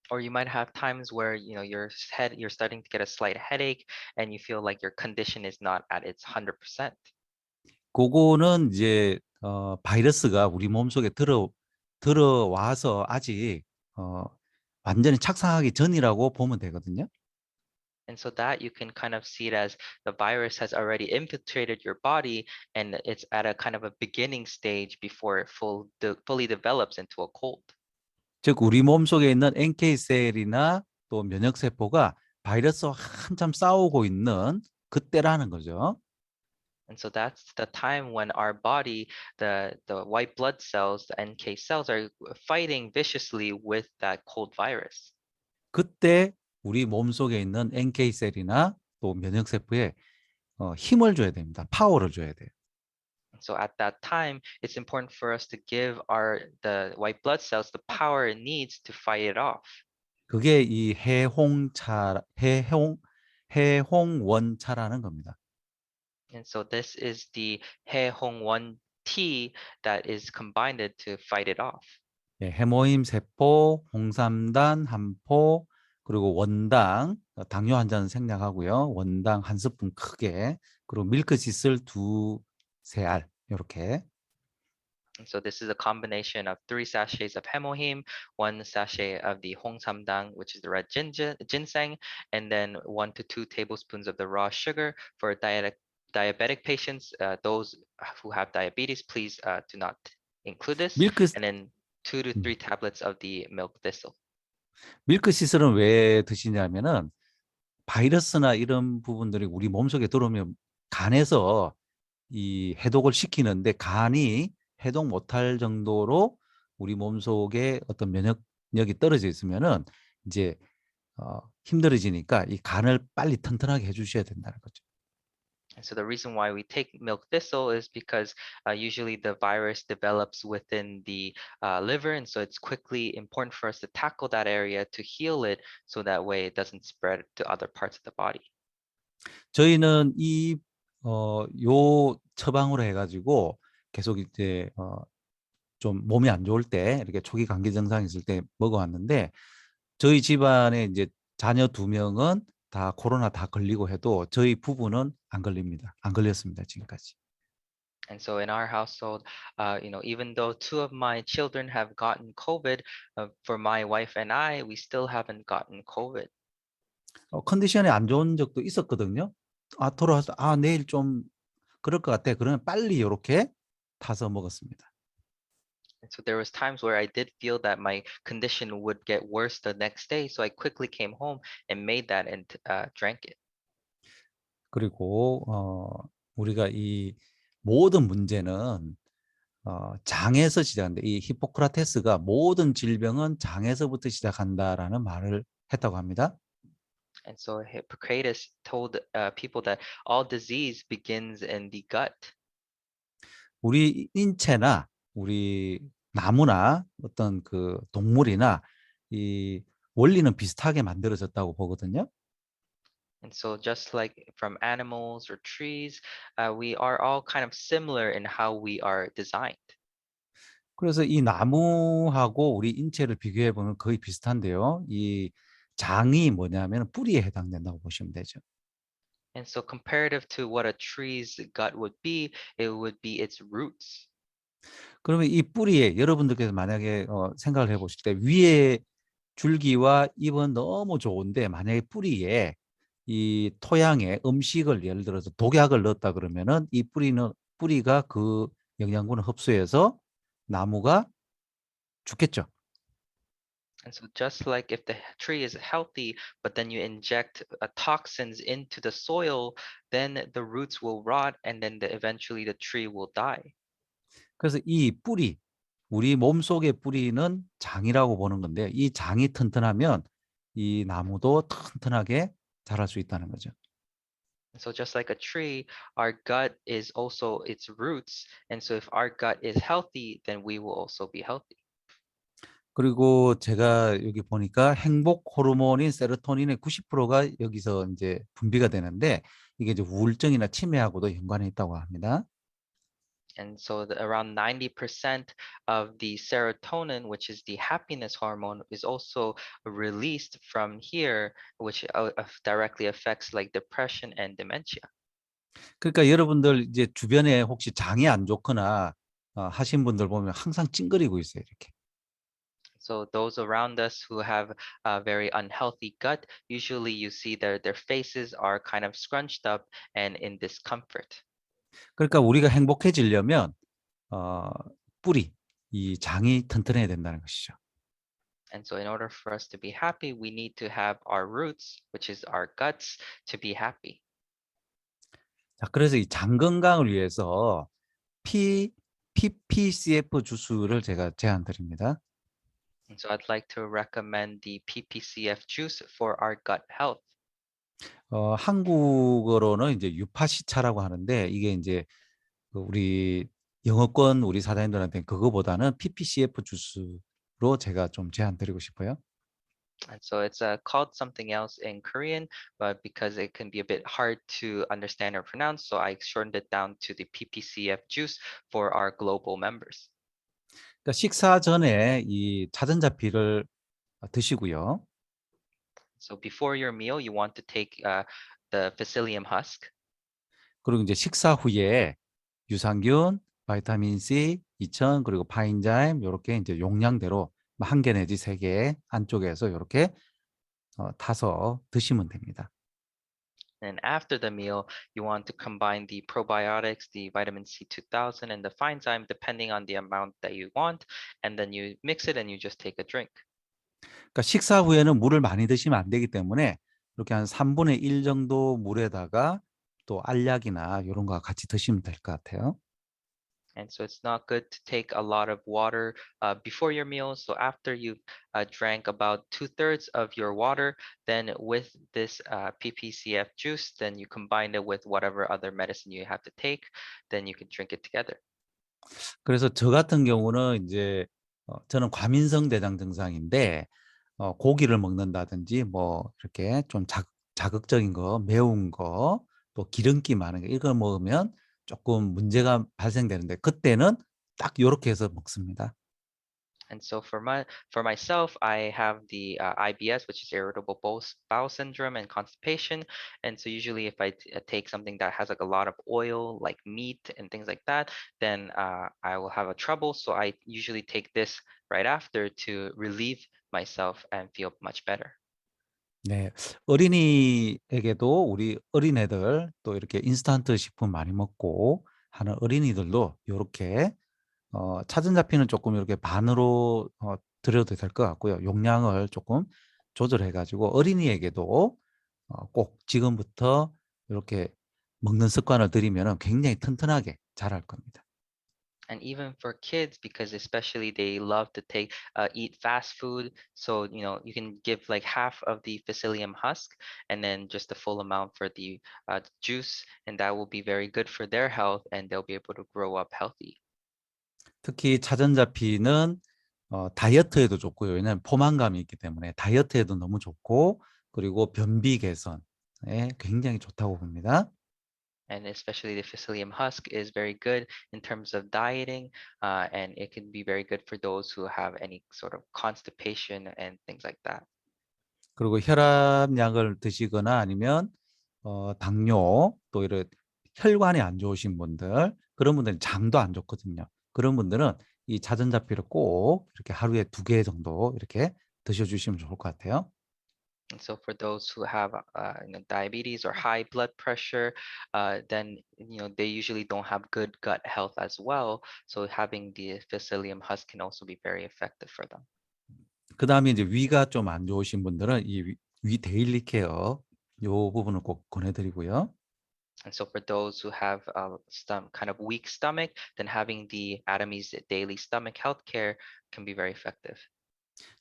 Or you might have times where you're starting to get a slight headache and you feel like your condition is not at its 100%. 그거는 이제 바이러스가 우리 몸속에 들어와서 아직 완전히 착상하기 전이라고 보면 되거든요. And so that you can kind of see it as the virus has already infiltrated your body and it's at a kind of a beginning stage before it fully develops into a cold. 즉 우리 몸속에 있는 NK셀이나 또 면역세포가 바이러스와 한참 싸우고 있는 그때라는 거죠. And so that's the time when our body, the white blood cells, the NK cells, are fighting viciously with that cold virus. 그때 우리 몸속에 있는 NK셀이나 또 면역세포에 힘을 줘야 됩니다. 파워를 줘야 돼요. So at that time, it's important for us to give the white blood cells the power it needs to fight it off. 그게 이 해홍원차라는 겁니다. And so this is the Haehong-1 T that is combined to fight it off. 예, 해모임 세포, 홍삼단 한 포, 그리고 원당, 당뇨 환자는 생략하고요. 원당 한 스푼 크게, 그리고 밀크시슬 2-3알 이렇게. And so this is a combination of 3 sachets of hemoheme, 1 sachet of the hongsamdang, which is the red ginseng, and then 1 to 2 tablespoons of the raw sugar. For diabetic patients, those who have diabetes, please do not include this. And then 2 to 3 tablets of the milk thistle. 밀크시슬은 왜 드시냐면은 바이러스나 이런 부분들이 우리 몸속에 들어오면 간에서 이 해독을 시키는데 간이 해독 못할 정도로 우리 몸속에 어떤 면역력이 떨어져 있으면은 이제 힘들어지니까 이 간을 빨리 튼튼하게 해주셔야 된다는 거죠. And so the reason why we take milk thistle is because usually the virus develops within the liver, and so it's quickly important for us to tackle that area to heal it, so that way it doesn't spread to other parts of the body. 저희는 요 처방으로 해가지고 계속 이제 좀 몸이 안 좋을 때 이렇게 초기 감기 증상 있을 때 먹어왔는데 저희 집안에 이제 자녀 2명은 다 코로나 다 걸리고 해도 저희 부부는 안 걸립니다. 안 걸렸습니다, 지금까지. And so in our household, even though 2 of my children have gotten COVID, for my wife and I, we still haven't gotten COVID. 컨디션이 안 좋은 적도 있었거든요. 돌아와서 내일 좀 그럴 것 같아. 그러면 빨리 이렇게 타서 먹었습니다. And so there was times where I did feel that my condition would get worse the next day, so I quickly came home and made that and drank it. 그리고 우리가 이 모든 문제는 장에서 시작한다. 이 히포크라테스가 모든 질병은 장에서부터 시작한다라는 말을 했다고 합니다. And so Hippocrates told people that all disease begins in the gut. 우리 인체나 우리 나무나 어떤 그 동물이나 이 원리는 비슷하게 만들어졌다고 보거든요. And so just like from animals or trees, we are all kind of similar in how we are designed. 그래서 이 나무하고 우리 인체를 비교해 보면 거의 비슷한데요. 이 장이 뭐냐면 뿌리에 해당된다고 보시면 되죠. And so comparative to what a tree's gut would be, it would be its roots. 그러면 이 뿌리에 여러분들께서 만약에 생각을 해보실 때 위에 줄기와 잎은 너무 좋은데 만약에 뿌리에 이 토양에 음식을 예를 들어서 독약을 넣었다 그러면은 이 뿌리가 그 영양분을 흡수해서 나무가 죽겠죠. And so just like if the tree is healthy, but then you inject toxins into the soil, then the roots will rot, and then eventually the tree will die. 그래서 이 뿌리, 우리 몸속의 뿌리는 장이라고 보는 건데 이 장이 튼튼하면 이 나무도 튼튼하게 자랄 수 있다는 거죠. And so just like a tree, our gut is also its roots. And so if our gut is healthy, then we will also be healthy. 그리고 제가 여기 보니까 행복 호르몬인 세로토닌의 90%가 여기서 이제 분비가 되는데 이게 이제 우울증이나 치매하고도 연관이 있다고 합니다. And so around 90% of the serotonin, which is the happiness hormone, is also released from here, which directly affects like depression and dementia. 그러니까 여러분들 이제 주변에 혹시 장이 안 좋거나 하신 분들 보면 항상 찡그리고 있어요, 이렇게. So those around us who have a very unhealthy gut, usually you see their faces are kind of scrunched up and in discomfort. 그러니까 우리가 행복해지려면 뿌리, 이 장이 튼튼해야 된다는 것이죠. And so in order for us to be happy, we need to have our roots, which is our guts, to be happy. 자, 그래서 이 장 건강을 위해서 PPCF 주스를 제가 제안 드립니다. And so I'd like to recommend the PPCF juice for our gut health. 한국어로는 이제 유파시차라고 하는데 이게 이제 우리 영어권 우리 사장님들한테 그거보다는 PPCF 주스로 제가 좀 제안 드리고 싶어요. And so it's called something else in Korean, but because it can be a bit hard to understand or pronounce, so I shortened it down to the PPCF juice for our global members. 그러니까 식사 전에 이 자전자피를 드시고요. So before your meal, you want to take the psyllium husk. 그리고 이제 식사 후에 유산균, 바이타민 C, 2000 그리고 파인자임 이렇게 이제 용량대로 한 개 내지 세 개 안쪽에서 이렇게 타서 드시면 됩니다. And after the meal, you want to combine the probiotics, the vitamin C 2000, and the Finezyme, depending on the amount that you want. And then you mix it and you just take a drink. 그러니까 식사 후에는 물을 많이 드시면 안 되기 때문에 이렇게 한 3분의 1 정도 물에다가 또 알약이나 이런 거 같이 드시면 될 것 같아요. And so it's not good to take a lot of water before your meal. So after you've drank about 2/3 of your water, then with this PPCF juice, then you combine it with whatever other medicine you have to take, then you can drink it together. 그래서 저 같은 경우는 이제 저는 과민성 대장 증상인데 고기를 먹는다든지 뭐 이렇게 좀 자극적인 거, 매운 거, 또 기름기 많은 거 이걸 먹으면 조금 문제가 발생되는데 그때는 딱 요렇게 해서 먹습니다. And so for myself, I have the IBS, which is irritable bowel syndrome and constipation. And so usually, if I take something that has like a lot of oil, like meat and things like that, then I will have a trouble. So I usually take this right after to relieve myself and feel much better. 네, 어린이에게도 우리 어린애들 또 이렇게 인스턴트 식품 많이 먹고 하는 어린이들도 요렇게 차전자피는 조금 이렇게 반으로 드려도 될 것 같고요. 용량을 조금 조절해 가지고 어린이에게도 꼭 지금부터 이렇게 먹는 습관을 들이면은 굉장히 튼튼하게 자랄 겁니다. And even for kids, because especially they love to eat fast food. So you can give like half of the psyllium husk and then just the full amount for the juice, and that will be very good for their health, and they'll be able to grow up healthy. 특히 차전자피는 다이어트에도 좋고요. 왜냐하면 포만감이 있기 때문에 다이어트에도 너무 좋고 그리고 변비 개선에 굉장히 좋다고 봅니다. And especially the psyllium husk is very good in terms of dieting, and it can be very good for those who have any sort of constipation and things like that. 그리고 혈압약을 드시거나 아니면 당뇨 또 이런 혈관이 안 좋으신 분들 그런 분들은 장도 안 좋거든요. 그런 분들은 이 자전자피를 꼭 이렇게 하루에 2개 정도 이렇게 드셔주시면 좋을 것 같아요. And so for those who have diabetes or high blood pressure, then they usually don't have good gut health as well. So having the psyllium husk can also be very effective for them. 그 다음에 이제 위가 좀 안 좋으신 분들은 이 위 데일리 케어 요 부분을 꼭 권해드리고요. And so for those who have some kind of weak stomach, then having the Atomies daily stomach health care can be very effective.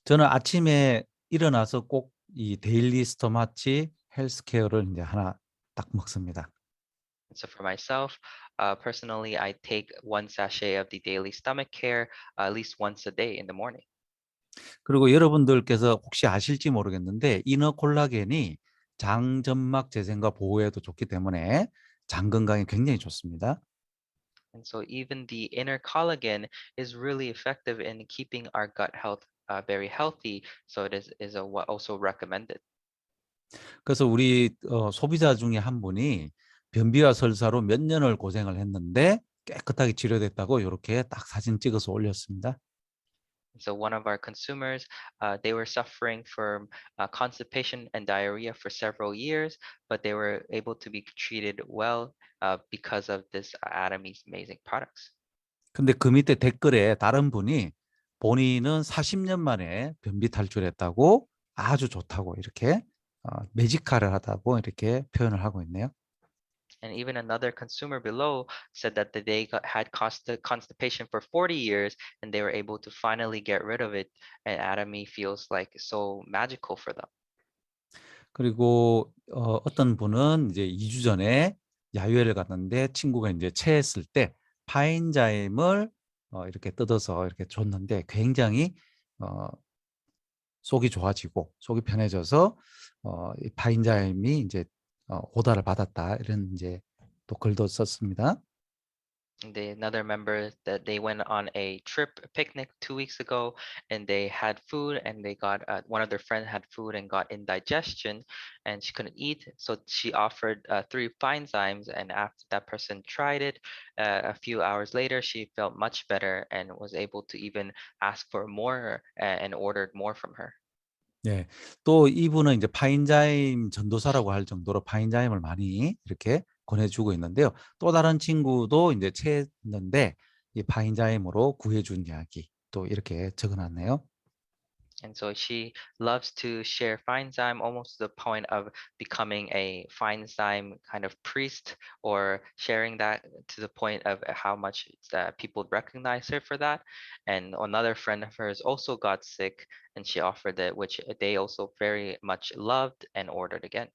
저는 아침에 일어나서 꼭 이 데일리 스토마치 헬스케어를 이제 하나 딱 먹습니다. And so for myself, personally, I take 1 sachet of the daily stomach care at least once a day in the morning. 그리고 여러분들께서 혹시 아실지 모르겠는데 이너 콜라겐이 장 점막 재생과 보호에도 좋기 때문에 장 건강에 굉장히 좋습니다. And so even the inner collagen is really effective in keeping our gut health very healthy. So it is also recommended. 그래서 우리 소비자 중에 한 분이 변비와 설사로 몇 년을 고생을 했는데 깨끗하게 치료됐다고 이렇게 딱 사진 찍어서 올렸습니다. So one of our consumers, they were suffering from constipation and diarrhea for several years, but they were able to be treated well because of this Atomies amazing products. 근데 그 밑에 댓글에 다른 분이 본인은 40년 만에 변비 탈출했다고 아주 좋다고 이렇게 매지카를 하다고 이렇게 표현을 하고 있네요. And even another consumer below said that they had constipation for 40 years and they were able to finally get rid of it. And Atomy feels like so magical for them. 그리고 어떤 분은 이제 2주 전에 야유회를 갔는데 친구가 이제 체했을 때 파인자임을 이렇게 뜯어서 이렇게 줬는데 굉장히 속이 좋아지고 속이 편해져서 이 파인자임이 이제 오다를 받았다 이런 이제 또 글도 썼습니다. Another member that they went on a picnic 2 weeks ago, and they had food, and they got one of their friends had food and got indigestion, and she couldn't eat. So she offered 3 fine zymes, and after that person tried it, a few hours later, she felt much better and was able to even ask for more and ordered more from her. 네, 또 이분은 이제 파인자임 전도사라고 할 정도로 파인자임을 많이 이렇게 권해주고 있는데요. 또 다른 친구도 이제 체했는데 이 파인자임으로 구해준 이야기 또 이렇게 적어놨네요. And so she loves to share fine-zyme almost to the point of becoming a fine-zyme kind of priest, or sharing that to the point of how much people recognize her for that. And another friend of hers also got sick, and she offered it, which they also very much loved and ordered again.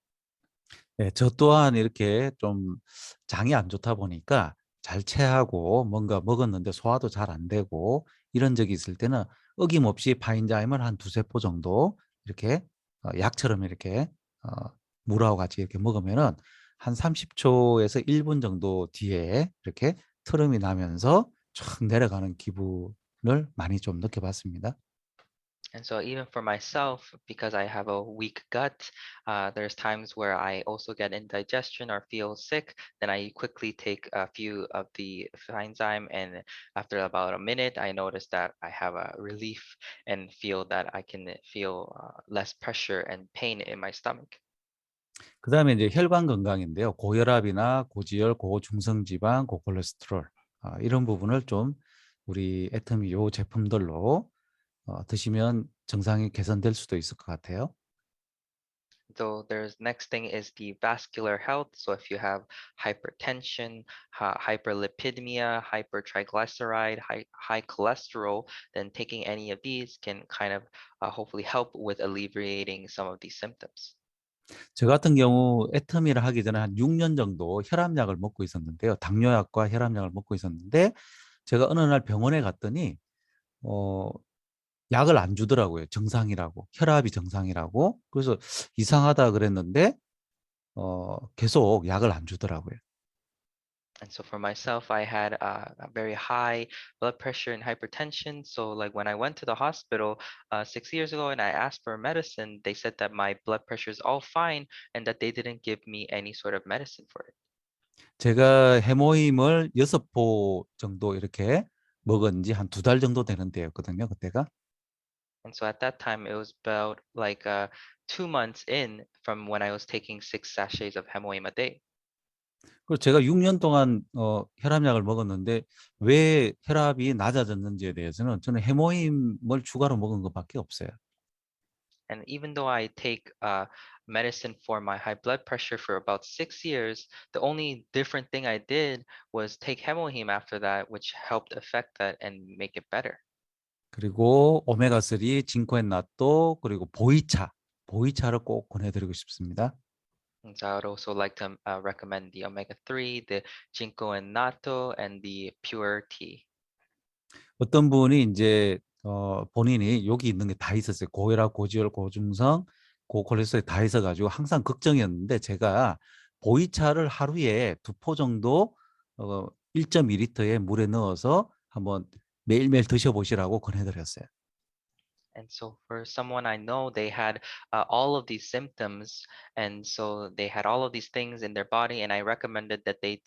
네, 저 또한 이렇게 좀 장이 안 좋다 보니까 잘 체하고 뭔가 먹었는데 소화도 잘 안 되고 이런 적이 있을 때는 어김없이 파인자임을 한 두세 포 정도 이렇게 약처럼 이렇게 물하고 같이 이렇게 먹으면은 한 30초에서 1분 정도 뒤에 이렇게 트름이 나면서 쫙 내려가는 기분을 많이 좀 느껴봤습니다. And so even for myself, because I have a weak gut, there's times where I also get indigestion or feel sick. Then I quickly take a few of the Feinzyme, and after about a minute, I notice that I have a relief and feel that I can feel less pressure and pain in my stomach. 그 다음에 이제 혈관 건강인데요. 고혈압이나 고지혈, 고중성지방, 고콜레스테롤 이런 부분을 좀 우리 애터미 요 제품들로 드시면 증상이 개선될 수도 있을 것 같아요. So there's next thing is the vascular health. So if you have hypertension, hyperlipidemia, hypertriglyceride, high cholesterol, then taking any of these can kind of hopefully help with alleviating some of these symptoms. 저 같은 경우 애터미를 하기 전에 한 6년 정도 혈압약을 먹고 있었는데요. 당뇨약과 혈압약을 먹고 있었는데 제가 어느 날 병원에 갔더니 약을 안 주더라고요. 정상이라고. 혈압이 정상이라고. 그래서 이상하다 그랬는데 계속 약을 안 주더라고요. And so for myself, I had a very high blood pressure and hypertension. So like when I went to the hospital 6 years ago and I asked for medicine, they said that my blood pressure is all fine and that they didn't give me any sort of medicine for it. 제가 해모임을 6포 정도 이렇게 먹은 지 한 2달 정도 되는 때였거든요. 그때가. And so at that time, it was about like 2 months in from when I was taking 6 sachets of Hemoim a day. 그리고 제가 6년 동안 혈압약을 먹었는데 왜 혈압이 낮아졌는지에 대해서는 저는 해모임을 추가로 먹은 것밖에 없어요. And even though I take medicine for my high blood pressure for about 6 years, the only different thing I did was take Hemohim after that, which helped affect that and make it better. 그리고 오메가3, 징코앤나또 그리고 보이차를 꼭 권해드리고 싶습니다. And so I would also like to recommend the omega-3, the ginkgo and natto, and the pure tea. 어떤 분이 이제 본인이 여기 있는 게 다 있었어요. 고혈압, 고지혈, 고중성, 고콜레스테롤 다 있어가지고 항상 걱정이었는데 제가 보이차를 하루에 2포 정도 1.2리터의 물에 넣어서 한번 매일매일 드셔보시라고 권해드렸어요. And so for someone I know, they had all of these symptoms, and so they had all of these things in their body, and I recommended that they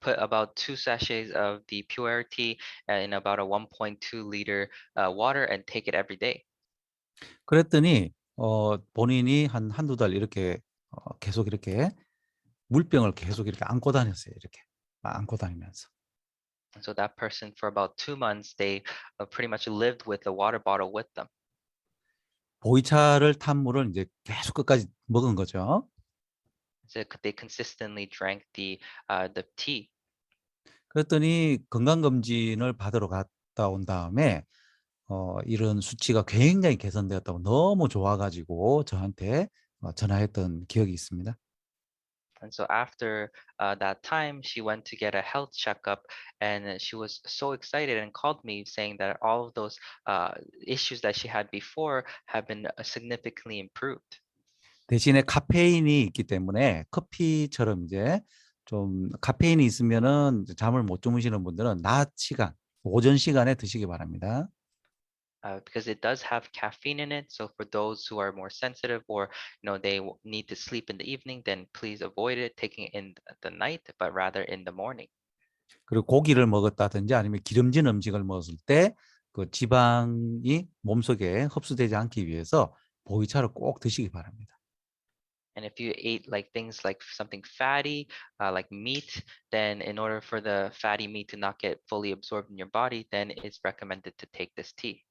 put about 2 sachets of the pure tea in about a 1.2 liter water and take it every day. 그랬더니 본인이 한두 달 이렇게 계속 이렇게 물병을 계속 이렇게 안고 다녔어요. 이렇게 안고 다니면서. So that person for about 2 months, they pretty much lived with a water bottle with them. 보이차를 탄 물을 이제 계속 끝까지 먹은 거죠. So they consistently drank the tea. 그랬더니 건강검진을 받으러 갔다 온 다음에 이런 수치가 굉장히 개선되었다고 너무 좋아가지고 저한테 전화했던 기억이 있습니다. And so after that time, she went to get a health checkup, and she was so excited and called me saying that all of those issues that she had before have been significantly improved. 대신에 카페인이 있기 때문에 커피처럼 이제 좀 카페인이 있으면은 잠을 못 주무시는 분들은 낮 시간, 오전 시간에 드시기 바랍니다. Because it does have caffeine in it. So for those who are more sensitive, or they need to sleep in the evening, then please avoid it taking it in the night, but rather in the morning. 그리고 고기를 먹었다든지 아니면 기름진 음식을 먹었을 때 그 지방이 몸속에 흡수되지 않기 위해서 보이차를 꼭 드시기 바랍니다. And if you ate like things like something fatty, like meat, then in order for the fatty meat to not get fully absorbed in your body, then it's recommended to take this tea.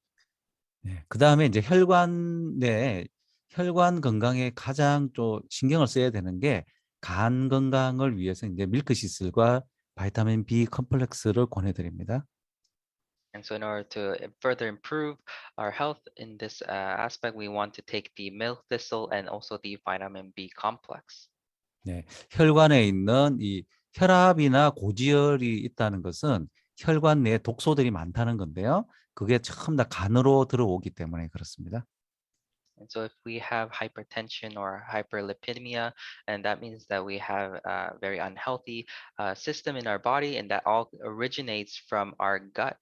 네, 그 다음에 이제 혈관 건강에 가장 좀 신경을 써야 되는 게 간 건강을 위해서 이제 밀크시슬과 바이타민 B 컴플렉스를 권해드립니다. And so in order to further improve our health in this aspect, we want to take the milk thistle and also the vitamin B complex. 네, 혈관에 있는 이 혈압이나 고지혈이 있다는 것은 혈관 내에 독소들이 많다는 건데요. 그게 전부 다 간으로 들어오기 때문에 그렇습니다. And so if we have hypertension or hyperlipidemia, and that means that we have a very unhealthy system in our body, and that all originates from our gut.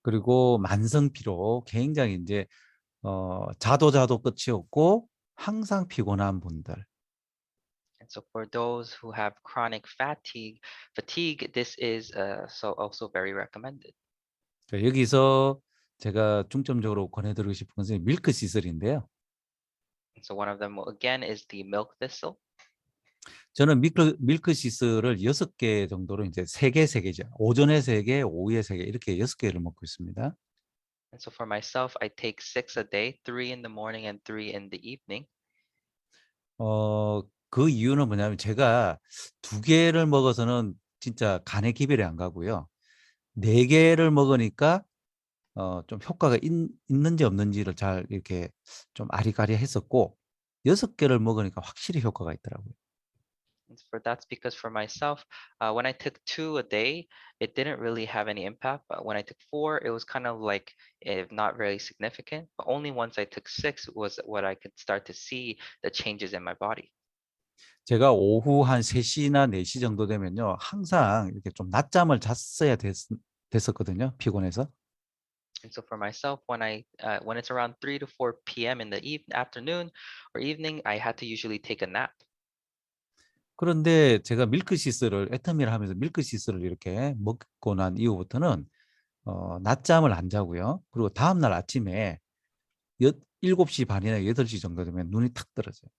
그리고 만성 피로 굉장히 이제 자도 끝이 없고 항상 피곤한 분들. And so for those who have chronic fatigue, this is so also very recommended. 여기서 제가 중점적으로 권해드리고 싶은 것은 밀크 시슬인데요. And so one of them again is the milk thistle. 저는 밀크 시슬을 6개 정도로 이제 3개죠. 오전에 3개, 오후에 3개 이렇게 6개를 먹고 있습니다. And so for myself, I take 6 a day, 3 in the morning and 3 in the evening. 그 이유는 뭐냐면 제가 2개를 먹어서는 진짜 간에 기별이 안 가고요. 4개를 먹으니까 좀 효과가 있는지 없는지를 잘 이렇게 좀 아리까리했었고 6개를 먹으니까 확실히 효과가 있더라고요. And that's because for myself, when I took 2 a day, it didn't really have any impact. But when I took 4, it was kind of like not very significant. But only once I took 6 was what I could start to see the changes in my body. 제가 오후 한 3시나 4시 정도 되면요. 항상 이렇게 좀 낮잠을 잤어야 됐었거든요. 피곤해서. And so for myself, when it's around 3 to 4 p.m. in the afternoon or evening, I had to usually take a nap. 그런데 제가 애터미를 하면서 밀크시슬을 이렇게 먹고 난 이후부터는 낮잠을 안 자고요. 그리고 다음날 아침에 7시 반이나 8시 정도 되면 눈이 탁 떨어져요.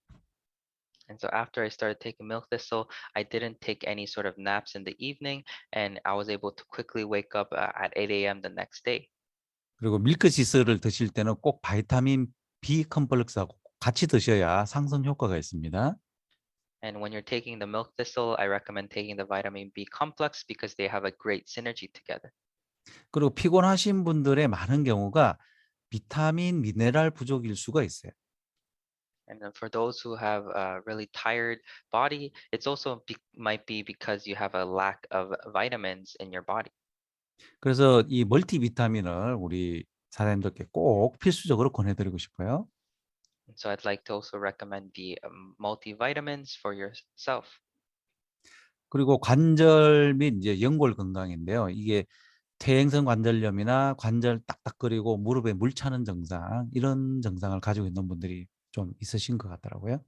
And so after I started taking milk thistle, I didn't take any sort of naps in the evening, and I was able to quickly wake up at 8 a.m. the next day. 그리고 밀크시슬을 드실 때는 꼭 바이타민 B 컴플렉스하고 같이 드셔야 상승 효과가 있습니다. And when you're taking the milk thistle, I recommend taking the vitamin B complex because they have a great synergy together. 그리고 피곤하신 분들의 많은 경우가 비타민, 미네랄 부족일 수가 있어요. And then for those who have a really tired body, it's also might be because you have a lack of vitamins in your body. 그래서 이 멀티비타민을 우리 사장님들께 꼭 필수적으로 권해드리고 싶어요. And so I'd like to also recommend the multivitamins for yourself. 그리고 관절 및 이제 연골 건강인데요. 이게 퇴행성 관절염이나 관절 딱딱거리고 무릎에 물 차는 증상, 이런 증상을 가지고 있는 분들이 좀 있으신 것 같더라고요.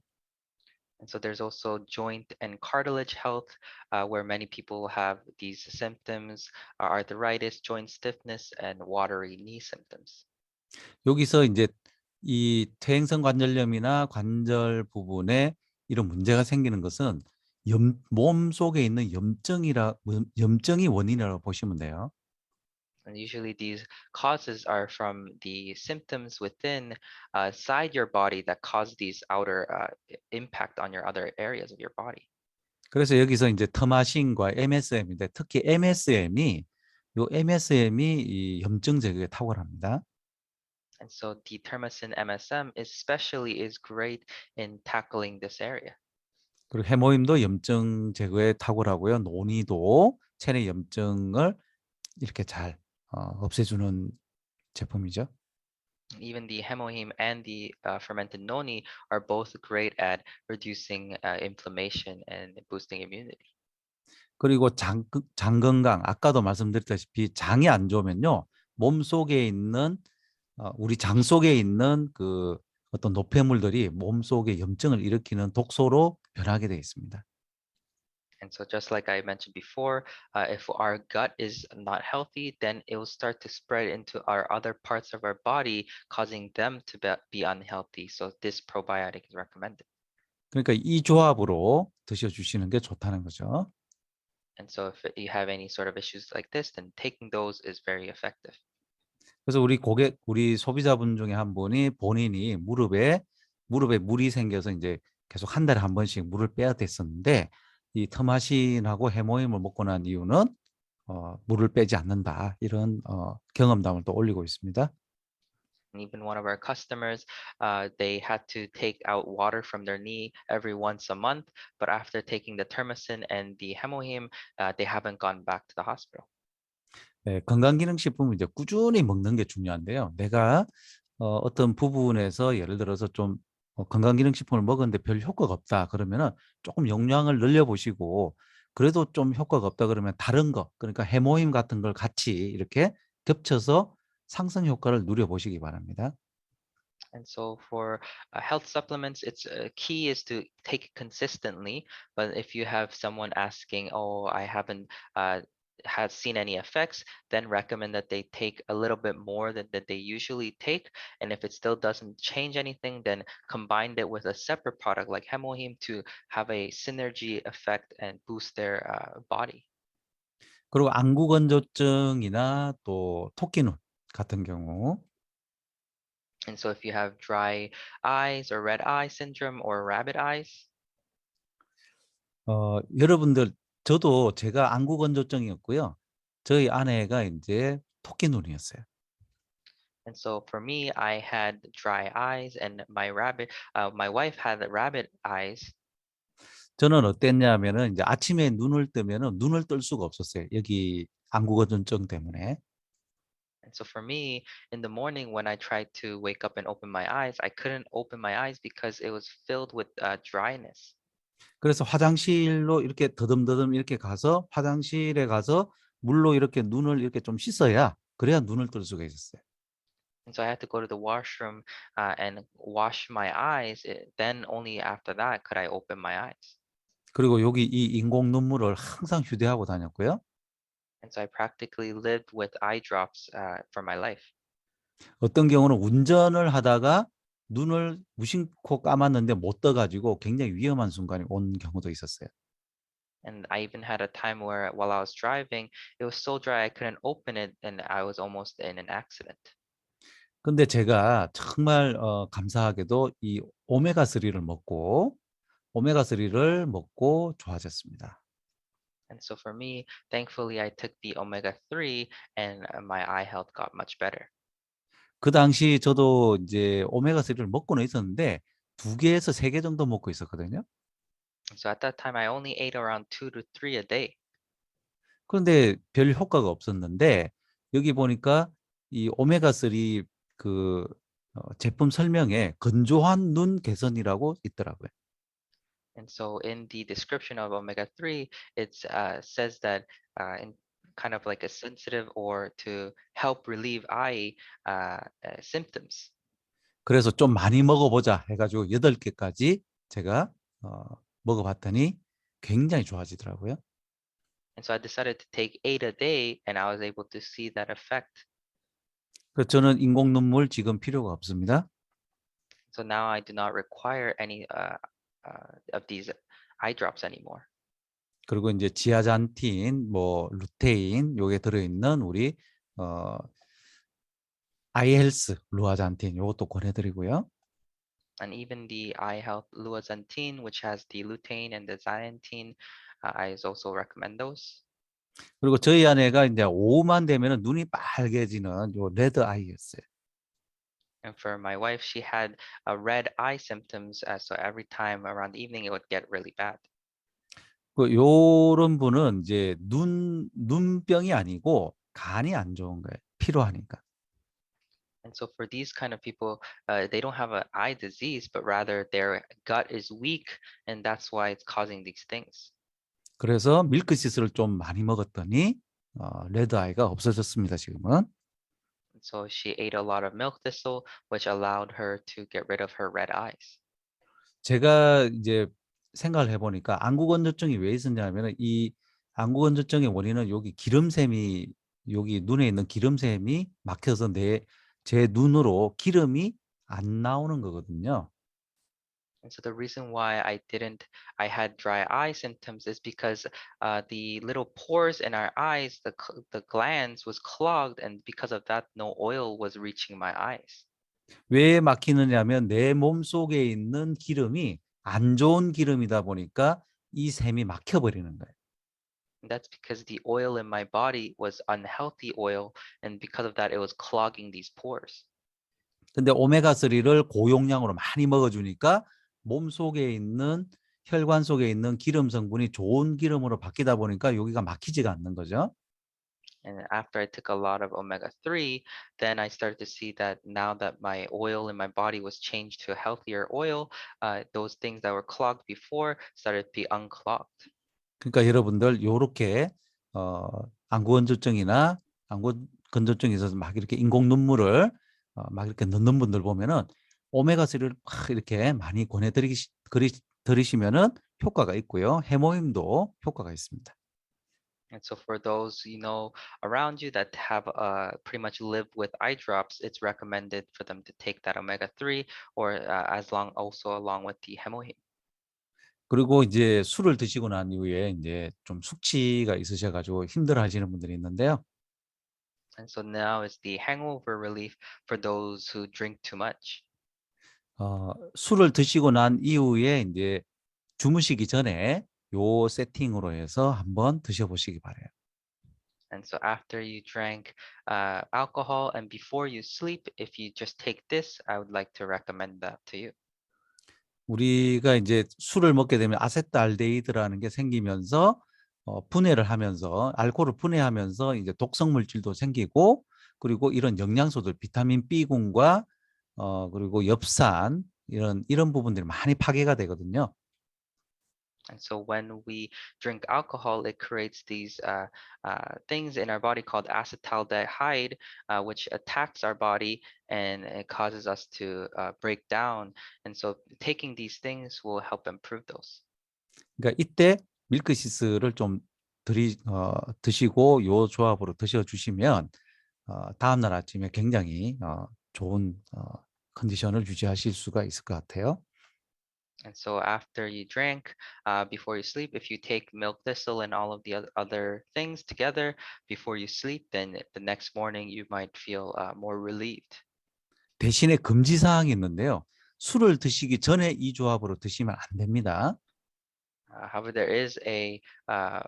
And so there's also joint and cartilage health, where many people have these symptoms, arthritis, joint stiffness, and watery knee symptoms. 여기서 이제 이 퇴행성 관절염이나 관절 부분에 이런 문제가 생기는 것은 몸 속에 있는 염증이 원인이라고 보시면 돼요. And usually these causes are from the symptoms within side your body that cause these outer impact on your other areas of your body. 그래서 여기서 이제 터마신과 MSM인데 특히 MSM이 이 염증 제거에 탁월합니다. And so the termicin MSM especially is great in tackling this area. 그리고 해모임도 염증 제거에 탁월하고요. 노니도 체내 염증을 이렇게 잘 없애주는 제품이죠. Even the hemoheme and the fermented noni are both great at reducing inflammation and boosting immunity. 그리고 장 건강, 아까도 말씀드렸다시피 장이 안 좋으면요. 몸 속에 있는 우리 장 속에 있는 그 어떤 노폐물들이 몸 속에 염증을 일으키는 독소로 변하게 되어 있습니다. And so just like I mentioned before, if our gut is not healthy, then it will start to spread into our other parts of our body, causing them to be unhealthy. So this probiotic is recommended. 그러니까 이 조합으로 드셔주시는 게 좋다는 거죠. And so if you have any sort of issues like this, then taking those is very effective. 그래서 우리 소비자분 중에 한 분이 본인이 무릎에 물이 생겨서 이제 계속 한 달에 한 번씩 물을 빼야 됐었는데 이 터마신하고 해모임을 먹고 난 이유는 물을 빼지 않는다 이런 경험담을 또 올리고 있습니다. And even one of our customers, they had to take out water from their knee every once a month, but after taking the termicin and the hemoheme, they haven't gone back to the hospital. 네, 건강기능식품은 이제 꾸준히 먹는 게 중요한데요. 내가 어떤 부분에서 예를 들어서 좀 건강기능식품을 먹었는데 별 효과가 없다 그러면은 조금 용량을 늘려보시고 그래도 좀 효과가 없다 그러면 다른 거 그러니까 해모임 같은 걸 같이 이렇게 겹쳐서 상승 효과를 누려보시기 바랍니다. And so for health supplements, it's key is to take it consistently. But if you have someone asking, "Oh, I haven't had seen any effects," then recommend that they take a little bit more than that they usually take. And if it still doesn't change anything, then combine it with a separate product like hemoheme to have a synergy effect and boost their body. 그리고 안구건조증이나 또 토끼눈 같은 경우 And so if you have dry eyes or red eye syndrome or rabbit eyes, 여러분들 저도 제가 안구건조증이었고요. 저희 아내가 이제 토끼눈이었어요. and so for me, I had dry eyes, and my wife had the rabbit eyes. 저는 어땠냐면은 이제 아침에 눈을 뜨면은 눈을 뜰 수가 없었어요. 여기 안구건조증 때문에. And so for me, in the morning when I tried to wake up and open my eyes, I couldn't open my eyes because it was filled with dryness. 그래서 화장실로 이렇게 더듬더듬 이렇게 가서 화장실에 가서 물로 이렇게 눈을 이렇게 좀 씻어야 그래야 눈을 뜰 수가 있었어요. And so I had to go to the washroom and wash my eyes. Then only after that could I open my eyes. 그리고 여기 이 인공 눈물을 항상 휴대하고 다녔고요. And so I practically lived with eye drops for my life. 어떤 경우는 운전을 하다가 눈을 무심코 감았는데 못 떠가지고 굉장히 위험한 순간이 온 경우도 있었어요. And I even had a time where while I was driving, it was so dry I couldn't open it and I was almost in an accident. 근데 제가 정말 감사하게도 이 오메가3를 먹고 좋아졌습니다. And so for me, thankfully, I took the omega-3 and my eye health got much better. 그 당시 저도 이제 오메가3를 먹고는 있었는데 2개에서 3개 정도 먹고 있었거든요. So at that time, I only ate around 2 to 3 a day. 그런데 별 효과가 없었는데 여기 보니까 이 오메가3 그 제품 설명에 건조한 눈 개선이라고 있더라고요. And so in the description of omega-3, it says that in kind of like a sensitive or to help relieve eye symptoms. 그래서 좀 많이 먹어보자 해가지고 8개까지 제가 먹어봤더니 굉장히 좋아지더라고요. And so I decided to take 8 a day, and I was able to see that effect. 그래서 저는 인공 눈물 지금 필요가 없습니다. So now I do not require any of these eye drops anymore. 그리고 이제 지아잔틴, 뭐 루테인 요게 들어있는 우리 아이헬스 루아잔틴 요것도 권해드리고요. And even the eye health luoxantine, which has the lutein and the zeaxanthin, I also recommend those. 그리고 저희 아내가 이제 오후만 되면은 눈이 빨개지는 요 레드 아이였어요. And for my wife, she had red eye symptoms. So every time around the evening, it would get really bad. 그 요런 분은 이제 눈병이 아니고 간이 안 좋은 거예요. 피로하니까. And so for these kind of people, they don't have an eye disease, but rather their gut is weak, and that's why it's causing these things. 그래서 밀크시슬을 좀 많이 먹었더니 레드 아이가 없어졌습니다. 지금은. And so she ate a lot of milk thistle, which allowed her to get rid of her red eyes. 제가 이제 생각을 해보니까 안구건조증이 왜 있었냐면은 이 안구건조증의 원인은 여기 기름샘이 여기 눈에 있는 기름샘이 막혀서 제 눈으로 기름이 안 나오는 거거든요. And so the reason why I had dry eye symptoms is because the little pores in our eyes, the glands was clogged, and because of that, no oil was reaching my eyes. 왜 막히느냐면 내 몸 속에 있는 기름이 안 좋은 기름이다 보니까 이 샘이 막혀버리는 거예요. And that's because the oil in my body was unhealthy oil, and because of that, it was clogging these pores. 근데 오메가3를 고용량으로 많이 먹어주니까 몸 속에 있는 혈관 속에 있는 기름 성분이 좋은 기름으로 바뀌다 보니까 여기가 막히지가 않는 거죠. And after I took a lot of omega-3, then I started to see that now that my oil in my body was changed to a healthier oil, those things that were clogged before started to be unclogged. 그러니까 여러분들 요렇게 안구건조증이나 안구건조증이 있어서 막 이렇게 인공 눈물을 막 이렇게 넣는 분들 보면은 오메가3를 막 이렇게 많이 들이시면은 효과가 있고요. 해모임도 효과가 있습니다. And so for those around you that have pretty much lived with eye drops, it's recommended for them to take that omega-3 or also along with the hemohim. 그리고 이제 술을 드시고 난 이후에 이제 좀 숙취가 있으셔가지고 힘들어하시는 분들이 있는데요. And so now is the hangover relief for those who drink too much. 술을 드시고 난 이후에 이제 주무시기 전에 요 세팅으로 해서 한번 드셔보시기 바래요. And so after you drank alcohol and before you sleep, if you just take this, I would like to recommend that to you. 우리가 이제 술을 먹게 되면 아세트알데히드라는 게 생기면서 분해를 하면서 알코올을 분해하면서 이제 독성 물질도 생기고 그리고 이런 영양소들 비타민 B군과 그리고 엽산 이런 부분들이 많이 파괴가 되거든요. And so when we drink alcohol, it creates these things in our body called acetaldehyde, which attacks our body and it causes us to break down. And so taking these things will help improve those. 그러니까 이때 밀크시스를 좀 드시고 요 조합으로 드셔주시면 다음날 아침에 굉장히 좋은 컨디션을 유지하실 수가 있을 것 같아요. And so after you drink, before you sleep, if you take milk thistle and all of the other things together before you sleep, then the next morning you might feel more relieved. 대신에 금지 사항이 있는데요. 술을 드시기 전에 이 조합으로 드시면 안 됩니다. However, there is a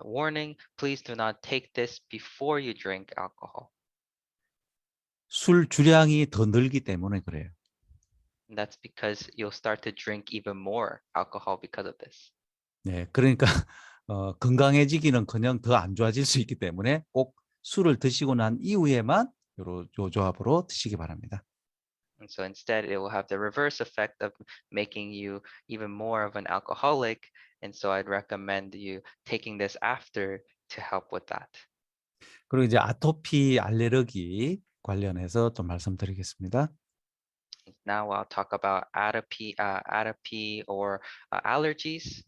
warning. Please do not take this before you drink alcohol. 술 주량이 더 늘기 때문에 그래요. And that's because you'll start to drink even more alcohol because of this. 네, 그러니까 건강해지기는커녕 더 안 좋아질 수 있기 때문에 꼭 술을 드시고 난 이후에만 요 조합으로 드시기 바랍니다. And so instead, it will have the reverse effect of making you even more of an alcoholic. And so I'd recommend you taking this after to help with that. 그리고 이제 아토피 알레르기 관련해서 좀 말씀드리겠습니다. Now I'll talk about atopy or allergies.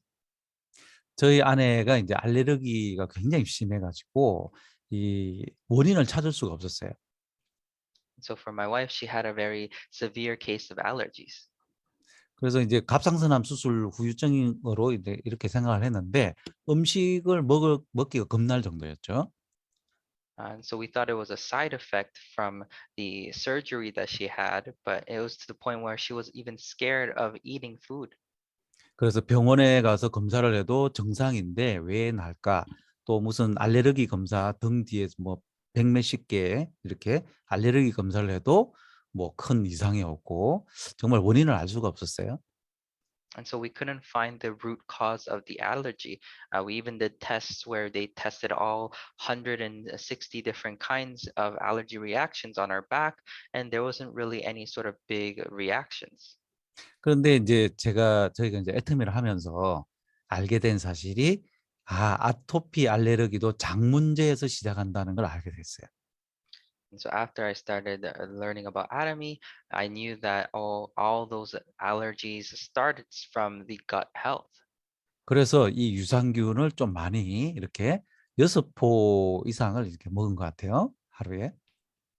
저희 아내가 이제 알레르기가 굉장히 심해가지고 이 원인을 찾을 수가 없었어요. So for my wife, she had a very severe case of allergies. 그래서 이제 갑상선암 수술 후유증으로 이제 이렇게 생각을 했는데 음식을 먹기가 겁날 정도였죠. And so we thought it was a side effect from the surgery that she had, but it was to the point where she was even scared of eating food. 그래서 병원에 가서 검사를 해도 정상인데 왜 날까? 또 무슨 알레르기 검사 등 뒤에 뭐 백몇십 개 이렇게 알레르기 검사를 해도 뭐 큰 이상이 없고 정말 원인을 알 수가 없었어요. And so we couldn't find the root cause of the allergy. We even did tests where they tested all 160 different kinds of allergy reactions on our back, and there wasn't really any sort of big reactions. 그런데 이제 저희가 이제 애터미를 하면서 알게 된 사실이 아토피 알레르기도 장 문제에서 시작한다는 걸 알게 됐어요. And so after I started learning about atomy, I knew that all those allergies started from the gut health. 그래서 이 유산균을 좀 많이 이렇게 6포 이상을 이렇게 먹은 것 같아요, 하루에.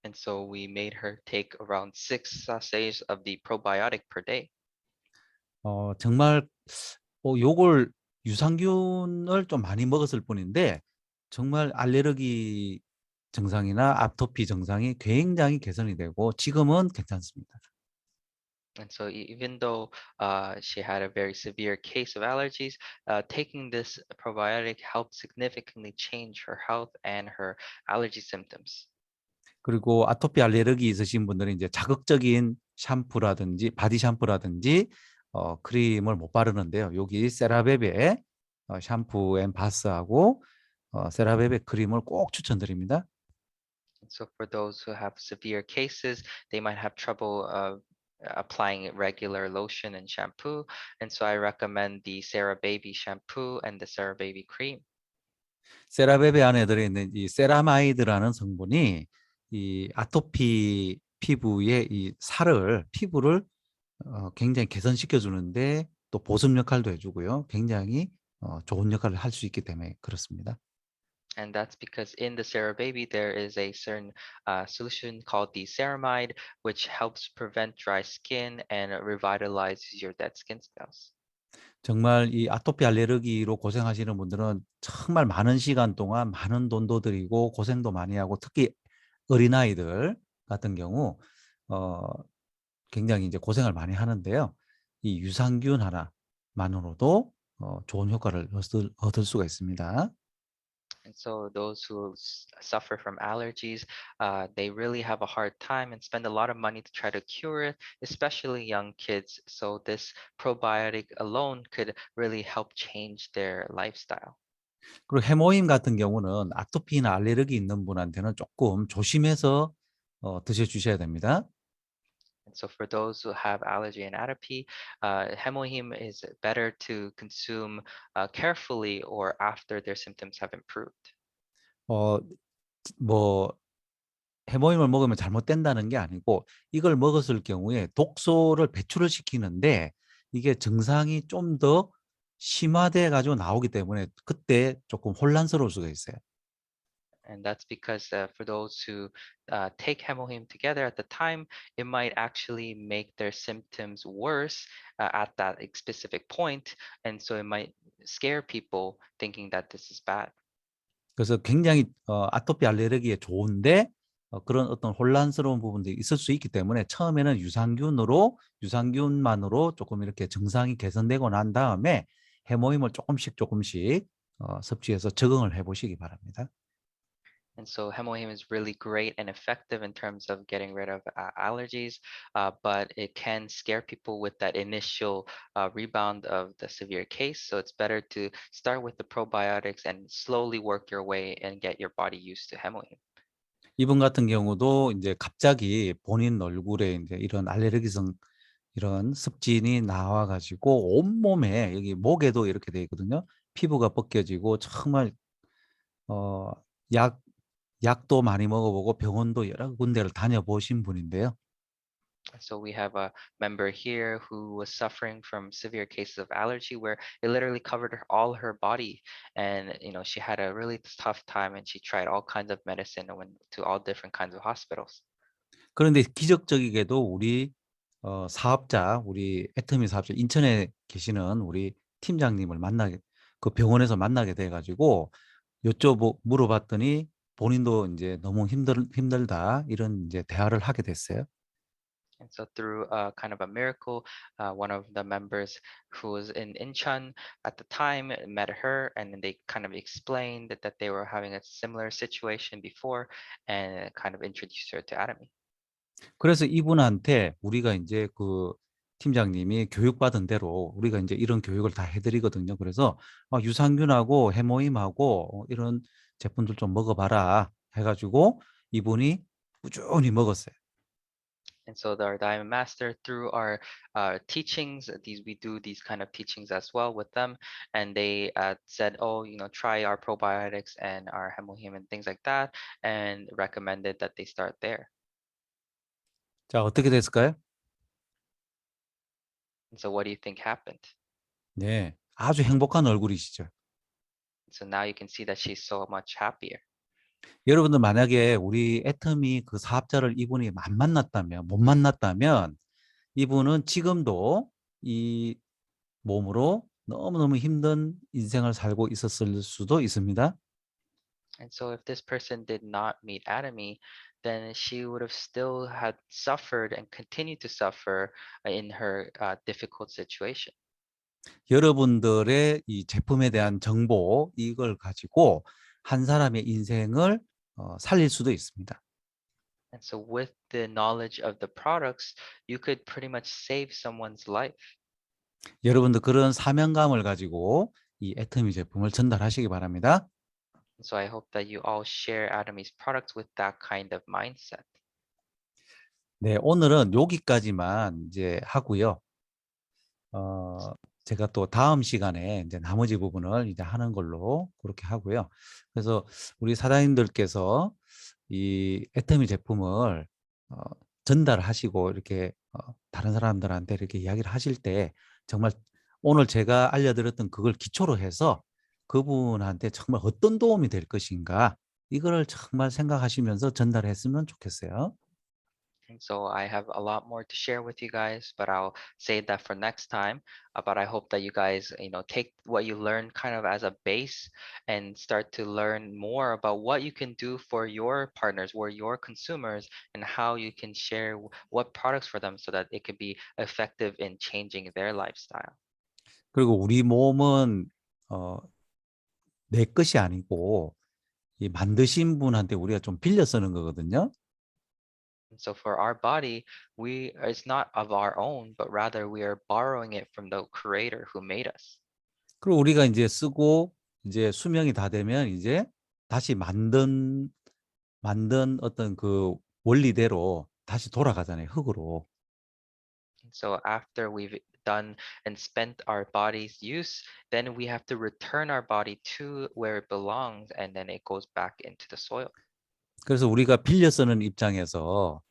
And so we made her take around 6 sachets of the probiotic per day. 정말 요걸 유산균을 좀 많이 먹었을 뿐인데 정말 알레르기 증상이나 아토피 증상이 굉장히 개선이 되고 지금은 괜찮습니다. And so even though she had a very severe case of allergies, taking this probiotic helped significantly change her health and her allergy symptoms. 그리고 아토피 알레르기 있으신 분들은 이제 자극적인 샴푸라든지 바디 샴푸라든지 크림을 못 바르는데요. 여기 세라베베 샴푸 앤 바스하고 세라베베 크림을 꼭 추천드립니다. And so for those who have severe cases, they might have trouble applying regular lotion and shampoo. And so I recommend the Sarah Baby shampoo and the Sarah Baby cream. 세라베베 안에 들어있는 이 세라마이드라는 성분이 이 아토피 피부의 이 피부를 굉장히 개선시켜 주는데 또 보습 역할도 해주고요. 굉장히 좋은 역할을 할 수 있기 때문에 그렇습니다. And that's because in the Sarah Baby, there is a certain solution called the ceramide, which helps prevent dry skin and revitalizes your dead skin cells. 정말 이 아토피 알레르기로 고생하시는 분들은 정말 많은 시간 동안 많은 돈도 들이고 고생도 많이 하고 특히 어린아이들 같은 경우 굉장히 이제 고생을 많이 하는데요. 이 유산균 하나만으로도 좋은 효과를 얻을 수가 있습니다. And so those who suffer from allergies, they really have a hard time and spend a lot of money to try to cure it, especially young kids. So this probiotic alone could really help change their lifestyle. 그리고 해모임 같은 경우는 아토피나 알레르기 있는 분한테는 조금 조심해서 드셔주셔야 됩니다. And so for those who have allergy and atopy, hemohim is better to consume carefully or after their symptoms have improved. 어, 뭐 해모임을 먹으면 잘못된다는 게 아니고 이걸 먹었을 경우에 독소를 배출을 시키는데 이게 증상이 좀 더 심화돼 가지고 나오기 때문에 그때 조금 혼란스러울 수가 있어요. And that's because for those who take hemohim together at the time, it might actually make their symptoms worse at that specific point. And so it might scare people thinking that this is bad. 그래서 굉장히 아토피 알레르기에 좋은데 그런 어떤 혼란스러운 부분들이 있을 수 있기 때문에 처음에는 유산균만으로 조금 이렇게 증상이 개선되고 난 다음에 해모임을 조금씩 섭취해서 적응을 해 보시기 바랍니다. And so hemohim is really great and effective in terms of getting rid of allergies, but it can scare people with that initial rebound of the severe case. So it's better to start with the probiotics and slowly work your way and get your body used to hemohim. 이분 같은 경우도 이제 갑자기 본인 얼굴에 이제 이런 알레르기성 이런 습진이 나와 가지고 온몸에 여기 목에도 이렇게 돼 있거든요. 피부가 벗겨지고 정말 어 약 약도 많이 먹어 보고 병원도 여러 군데를 다녀보신 분인데요. So we have a member here who was suffering from severe cases of allergy where it literally covered all her body, and she had a really tough time and she tried all kinds of medicine and went to all different kinds of hospitals. 그런데 기적적이게도 우리 사업자, 우리 애터미 사업자 인천에 계시는 우리 팀장님을 그 병원에서 만나게 돼가지고 물어봤더니 본인도 이제 너무 힘들다 이런 이제 대화를 하게 됐어요. And so through kind of a miracle, one of the members who was in Incheon at the time met her, and then they kind of explained that they were having a similar situation before, and kind of introduced her to Atomy. 그래서 이분한테 우리가 이제 그 팀장님이 교육받은 대로 우리가 이제 이런 교육을 다 해드리거든요. 그래서 유산균하고 해모임하고 이런 제품들 좀 먹어봐라 해가지고 이분이 꾸준히 먹었어요. And so our Diamond Master, through our teachings, we do these kind of teachings as well with them, and they said, oh, try our probiotics and our hemohim and things like that, and recommended that they start there. 자, 어떻게 됐을까요? And so what do you think happened? 네, 아주 행복한 얼굴이시죠. So now you can see that she's so much happier. 여러분들 만약에 우리 애터미 그 사업자를 이분이 못 만났다면 이분은 지금도 이 몸으로 너무너무 힘든 인생을 살고 있었을 수도 있습니다. And so if this person did not meet Atomy, then she would have still had suffered and continued to suffer in her difficult situation. 여러분들의 이 제품에 대한 정보 이걸 가지고 한 사람의 인생을 살릴 수도 있습니다. And so with the knowledge of the products, you could pretty much save someone's life. 여러분들 그런 사명감을 가지고 이 애터미 제품을 전달하시기 바랍니다. And so I hope that you all share Atomy's products with that kind of mindset. 네, 오늘은 여기까지만 이제 하고요. 제가 또 다음 시간에 이제 나머지 부분을 이제 하는 걸로 그렇게 하고요. 그래서 우리 사장님들께서 이 애터미 제품을 전달하시고 이렇게 다른 사람들한테 이렇게 이야기를 하실 때 정말 오늘 제가 알려드렸던 그걸 기초로 해서 그분한테 정말 어떤 도움이 될 것인가 이걸 정말 생각하시면서 전달했으면 좋겠어요. And so I have a lot more to share with you guys, but I'll save that for next time. But I hope that you guys, take what you learned kind of as a base and start to learn more about what you can do for your partners or your consumers and how you can share what products for them so that it could be effective in changing their lifestyle. 그리고 우리 몸은 내 것이 아니고 이 만드신 분한테 우리가 좀 빌려 쓰는 거거든요. And so for our body, it's not of our own, but rather we are borrowing it from the creator who made us. 그리고 우리가 이제 쓰고 이제 수명이 다 되면 이제 다시 만든 어떤 그 원리대로 다시 돌아가잖아요, 흙으로. And so after we've done and spent our body's use, then we have to return our body to where it belongs, and then it goes back into the soil. 그래서 우리가 빌려 쓰는 입장에서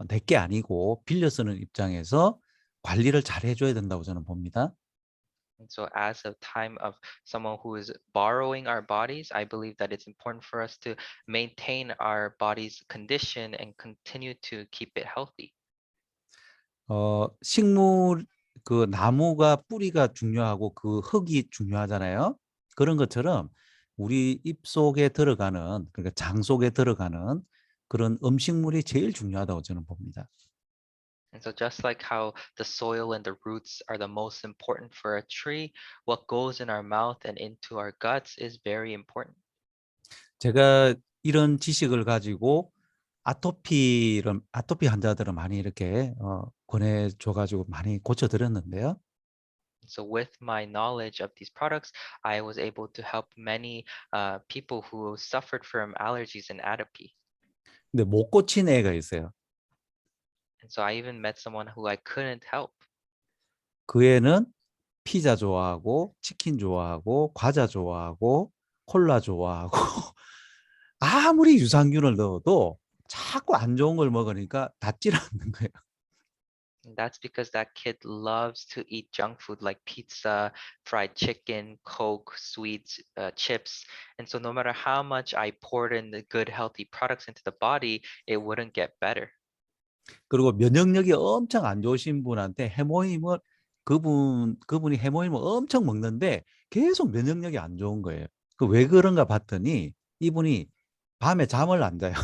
내 게 아니고 빌려 쓰는 입장에서 관리를 잘 해줘야 된다고 저는 봅니다. And so as a time of someone who is borrowing our bodies, I believe that it's important for us to maintain our body's condition and continue to keep it healthy. 식물 그 나무가 뿌리가 중요하고 그 흙이 중요하잖아요. 그런 것처럼 우리 입속에 들어가는 그러니까 장 속에 들어가는 그런 음식물이 제일 중요하다고 저는 봅니다. And so just like how the soil and the roots are the most important for a tree, what goes in our mouth and into our guts is very important. 제가 이런 지식을 가지고 아토피 환자들은 많이 이렇게 권해줘 가지고 많이 고쳐드렸는데요. So with my knowledge of these products, I was able to help many people who suffered from allergies and atopy. 근데 못 고친 애가 있어요. And so I even met someone who I couldn't help. 그 애는 피자 좋아하고 치킨 좋아하고 과자 좋아하고 콜라 좋아하고 아무리 유산균을 넣어도 자꾸 안 좋은 걸 먹으니까 닿질 않는 거예요. And that's because that kid loves to eat junk food like pizza, fried chicken, Coke, sweets, chips. And so no matter how much I poured in the good, healthy products into the body, it wouldn't get better. 그리고 면역력이 엄청 안 좋으신 분한테 해모임을 그분이 해모임을 엄청 먹는데 계속 면역력이 안 좋은 거예요. 그 왜 그런가 봤더니 이분이 밤에 잠을 안 자요.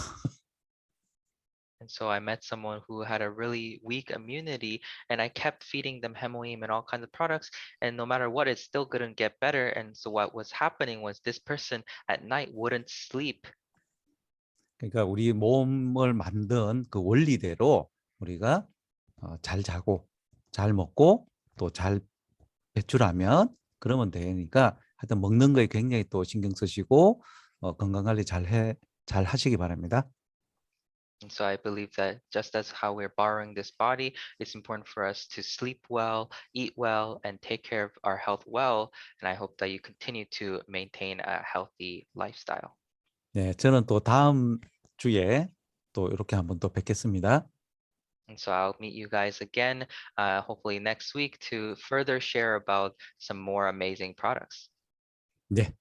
And so I met someone who had a really weak immunity, and I kept feeding them hemoheme and all kinds of products, and no matter what, it still couldn't get better. And so what was happening was this person at night wouldn't sleep. 그러니까 우리 몸을 만든 그 원리대로 우리가 잘 자고 잘 먹고 또 잘 배출하면 그러면 되니까 하여튼 먹는 거에 굉장히 또 신경 쓰시고 건강 관리 잘 하시기 바랍니다. And so I believe that just as how we're borrowing this body, it's important for us to sleep well, eat well, and take care of our health well. And I hope that you continue to maintain a healthy lifestyle. 네, 저는 또 다음 주에 또 이렇게 한번 또 뵙겠습니다. And so I'll meet you guys again, hopefully next week, to further share about some more amazing products. 네.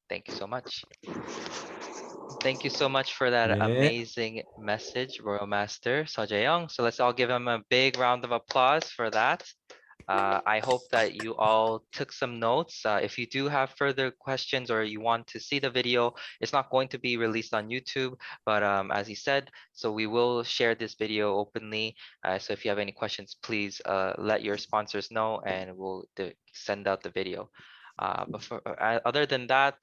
Thank you so much. Thank you so much for that 네. amazing message, Royal Master Seo-jae-young. So let's all give him a big round of applause for that. I hope that you all took some notes. If you do have further questions or you want to see the video, it's not going to be released on YouTube, but as he said, so we will share this video openly. So if you have any questions, please let your sponsors know and we'll send out the video. Other than that,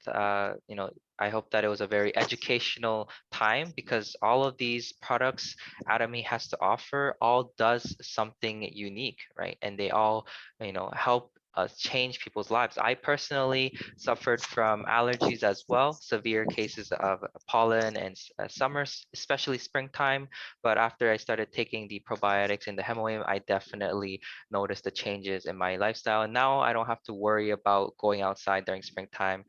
I hope that it was a very educational time, because all of these products Atomy has to offer all does something unique, right? And they all, help us change people's lives. I personally suffered from allergies as well, severe cases of pollen and summers, especially springtime. But after I started taking the probiotics and the hemoheme, I definitely noticed the changes in my lifestyle. And now I don't have to worry about going outside during springtime.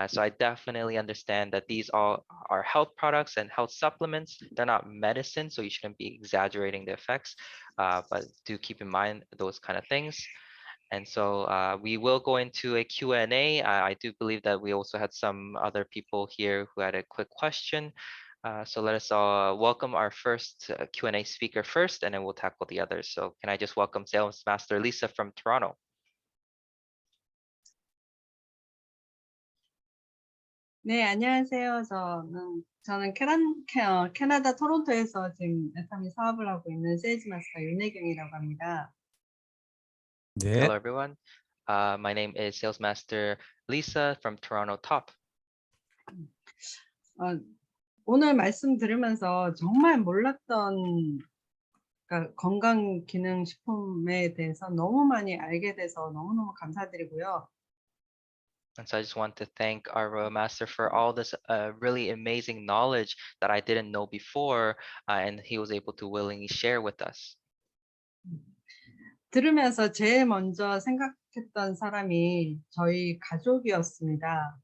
So I definitely understand that these all are health products and health supplements. They're not medicine, so you shouldn't be exaggerating the effects. But do keep in mind those kind of things. And so we will go into a Q&A. I do believe that we also had some other people here who had a quick question. So let us welcome our first Q&A speaker first, and then we'll tackle the others. So can I just welcome Sales Master Lisa from Toronto? 네, 안녕하세요. 저는 캐나다 토론토에서 지금 애터미 사업을 하고 있는 세일즈 마스터 윤혜경이라고 합니다. 네. Hello, everyone. My name is Sales Master Lisa from TorontoTOP. 오늘 말씀 들으면서 정말 몰랐던 건강 기능 식품에 대해서 너무 많이 알게 돼서 너무너무 감사드리고요. And so I just want to thank our Royal Master for all this really amazing knowledge that I didn't know before, and he was able to willingly share with us. 들으면서 제일 먼저 생각했던 사람이 저희 가족이었습니다.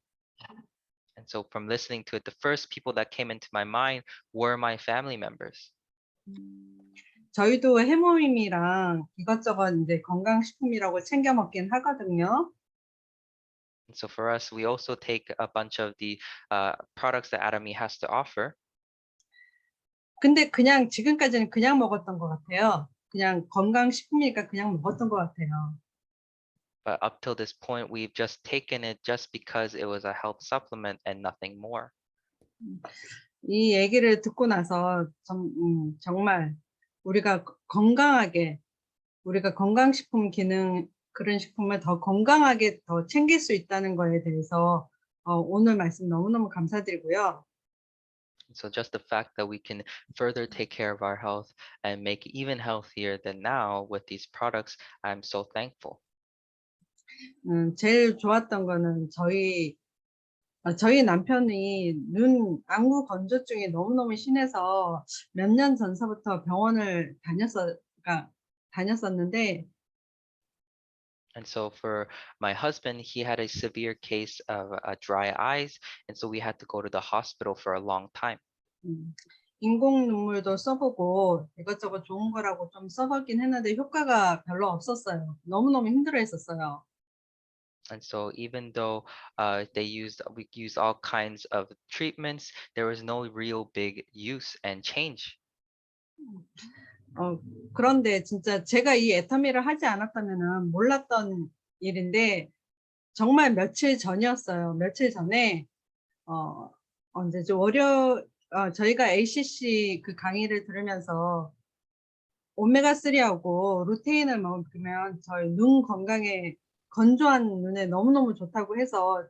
And so from listening to it, the first people that came into my mind were my family members. 저희도 해모임이랑 이것저것 이제 건강식품이라고 챙겨 먹긴 하거든요. And so for us, we also take a bunch of the products that Atomy has to offer. 근데 지금까지는 그냥 먹었던 것 같아요. 그냥 건강식품이니까 그냥 먹었던 것 같아요. But up till this point, we've just taken it just because it was a health supplement and nothing more. 이 얘기를 듣고 나서 정말 우리가 건강식품 기능 그런 식품을 더 건강하게 더 챙길 수 있다는 거에 대해서 오늘 말씀 너무너무 감사드리고요. So just the fact that we can further take care of our health and make it even healthier than now with these products, I'm so thankful. 제일 좋았던 거는 저희 남편이 눈 안구 건조증이 너무너무 심해서 몇 년 전서부터 병원을 다녔었는데 And so for my husband, he had a severe case of dry eyes, and so we had to go to the hospital for a long time. 인공 눈물도 써보고 이것저것 좋은 거라고 좀 써보긴 했는데 효과가 별로 없었어요. 너무너무 힘들어했었어요. And so even though we used all kinds of treatments, there was no real big use and change. 그런데 진짜 제가 이 애터미를 하지 않았다면은 몰랐던 일인데 정말 며칠 전이었어요. 며칠 전에 언제죠? 저희가 ACC 그 강의를 들으면서 오메가3하고 루테인을 먹으면 저희 눈 건강에 건조한 눈에 너무너무 좋다고 해서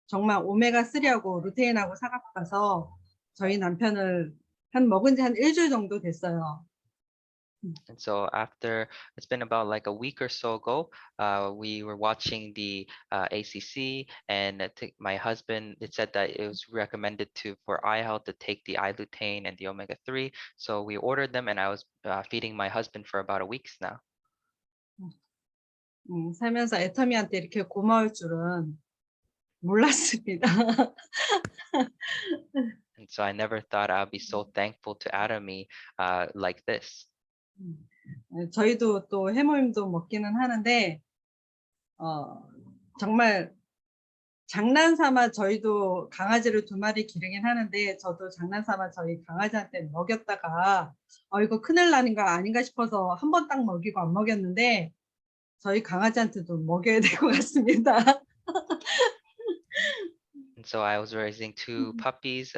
정말 오메가3하고 루테인하고 사갖고 가서 저희 남편을 먹은 지 한 일주일 정도 됐어요. And so after it's been about like a week or so ago, we were watching the ACC, and my husband, it said that it was recommended for eye health to take the eye lutein and the omega-3. So we ordered them, and I was feeding my husband for about a week now. 살면서 애터미한테 이렇게 고마울 줄은 몰랐습니다. And so I never thought I'd be so thankful to Atomy like this. 저희도 또 해모임도 먹기는 하는데 정말 장난삼아 저희도 강아지를 2마리 기르긴 하는데 저도 장난삼아 저희 강아지한테 먹였다가 이거 큰일 나는 거 아닌가 싶어서 한 번 딱 먹이고 안 먹였는데 저희 강아지한테도 먹여야 될 것 같습니다. And so I was raising 2 puppies,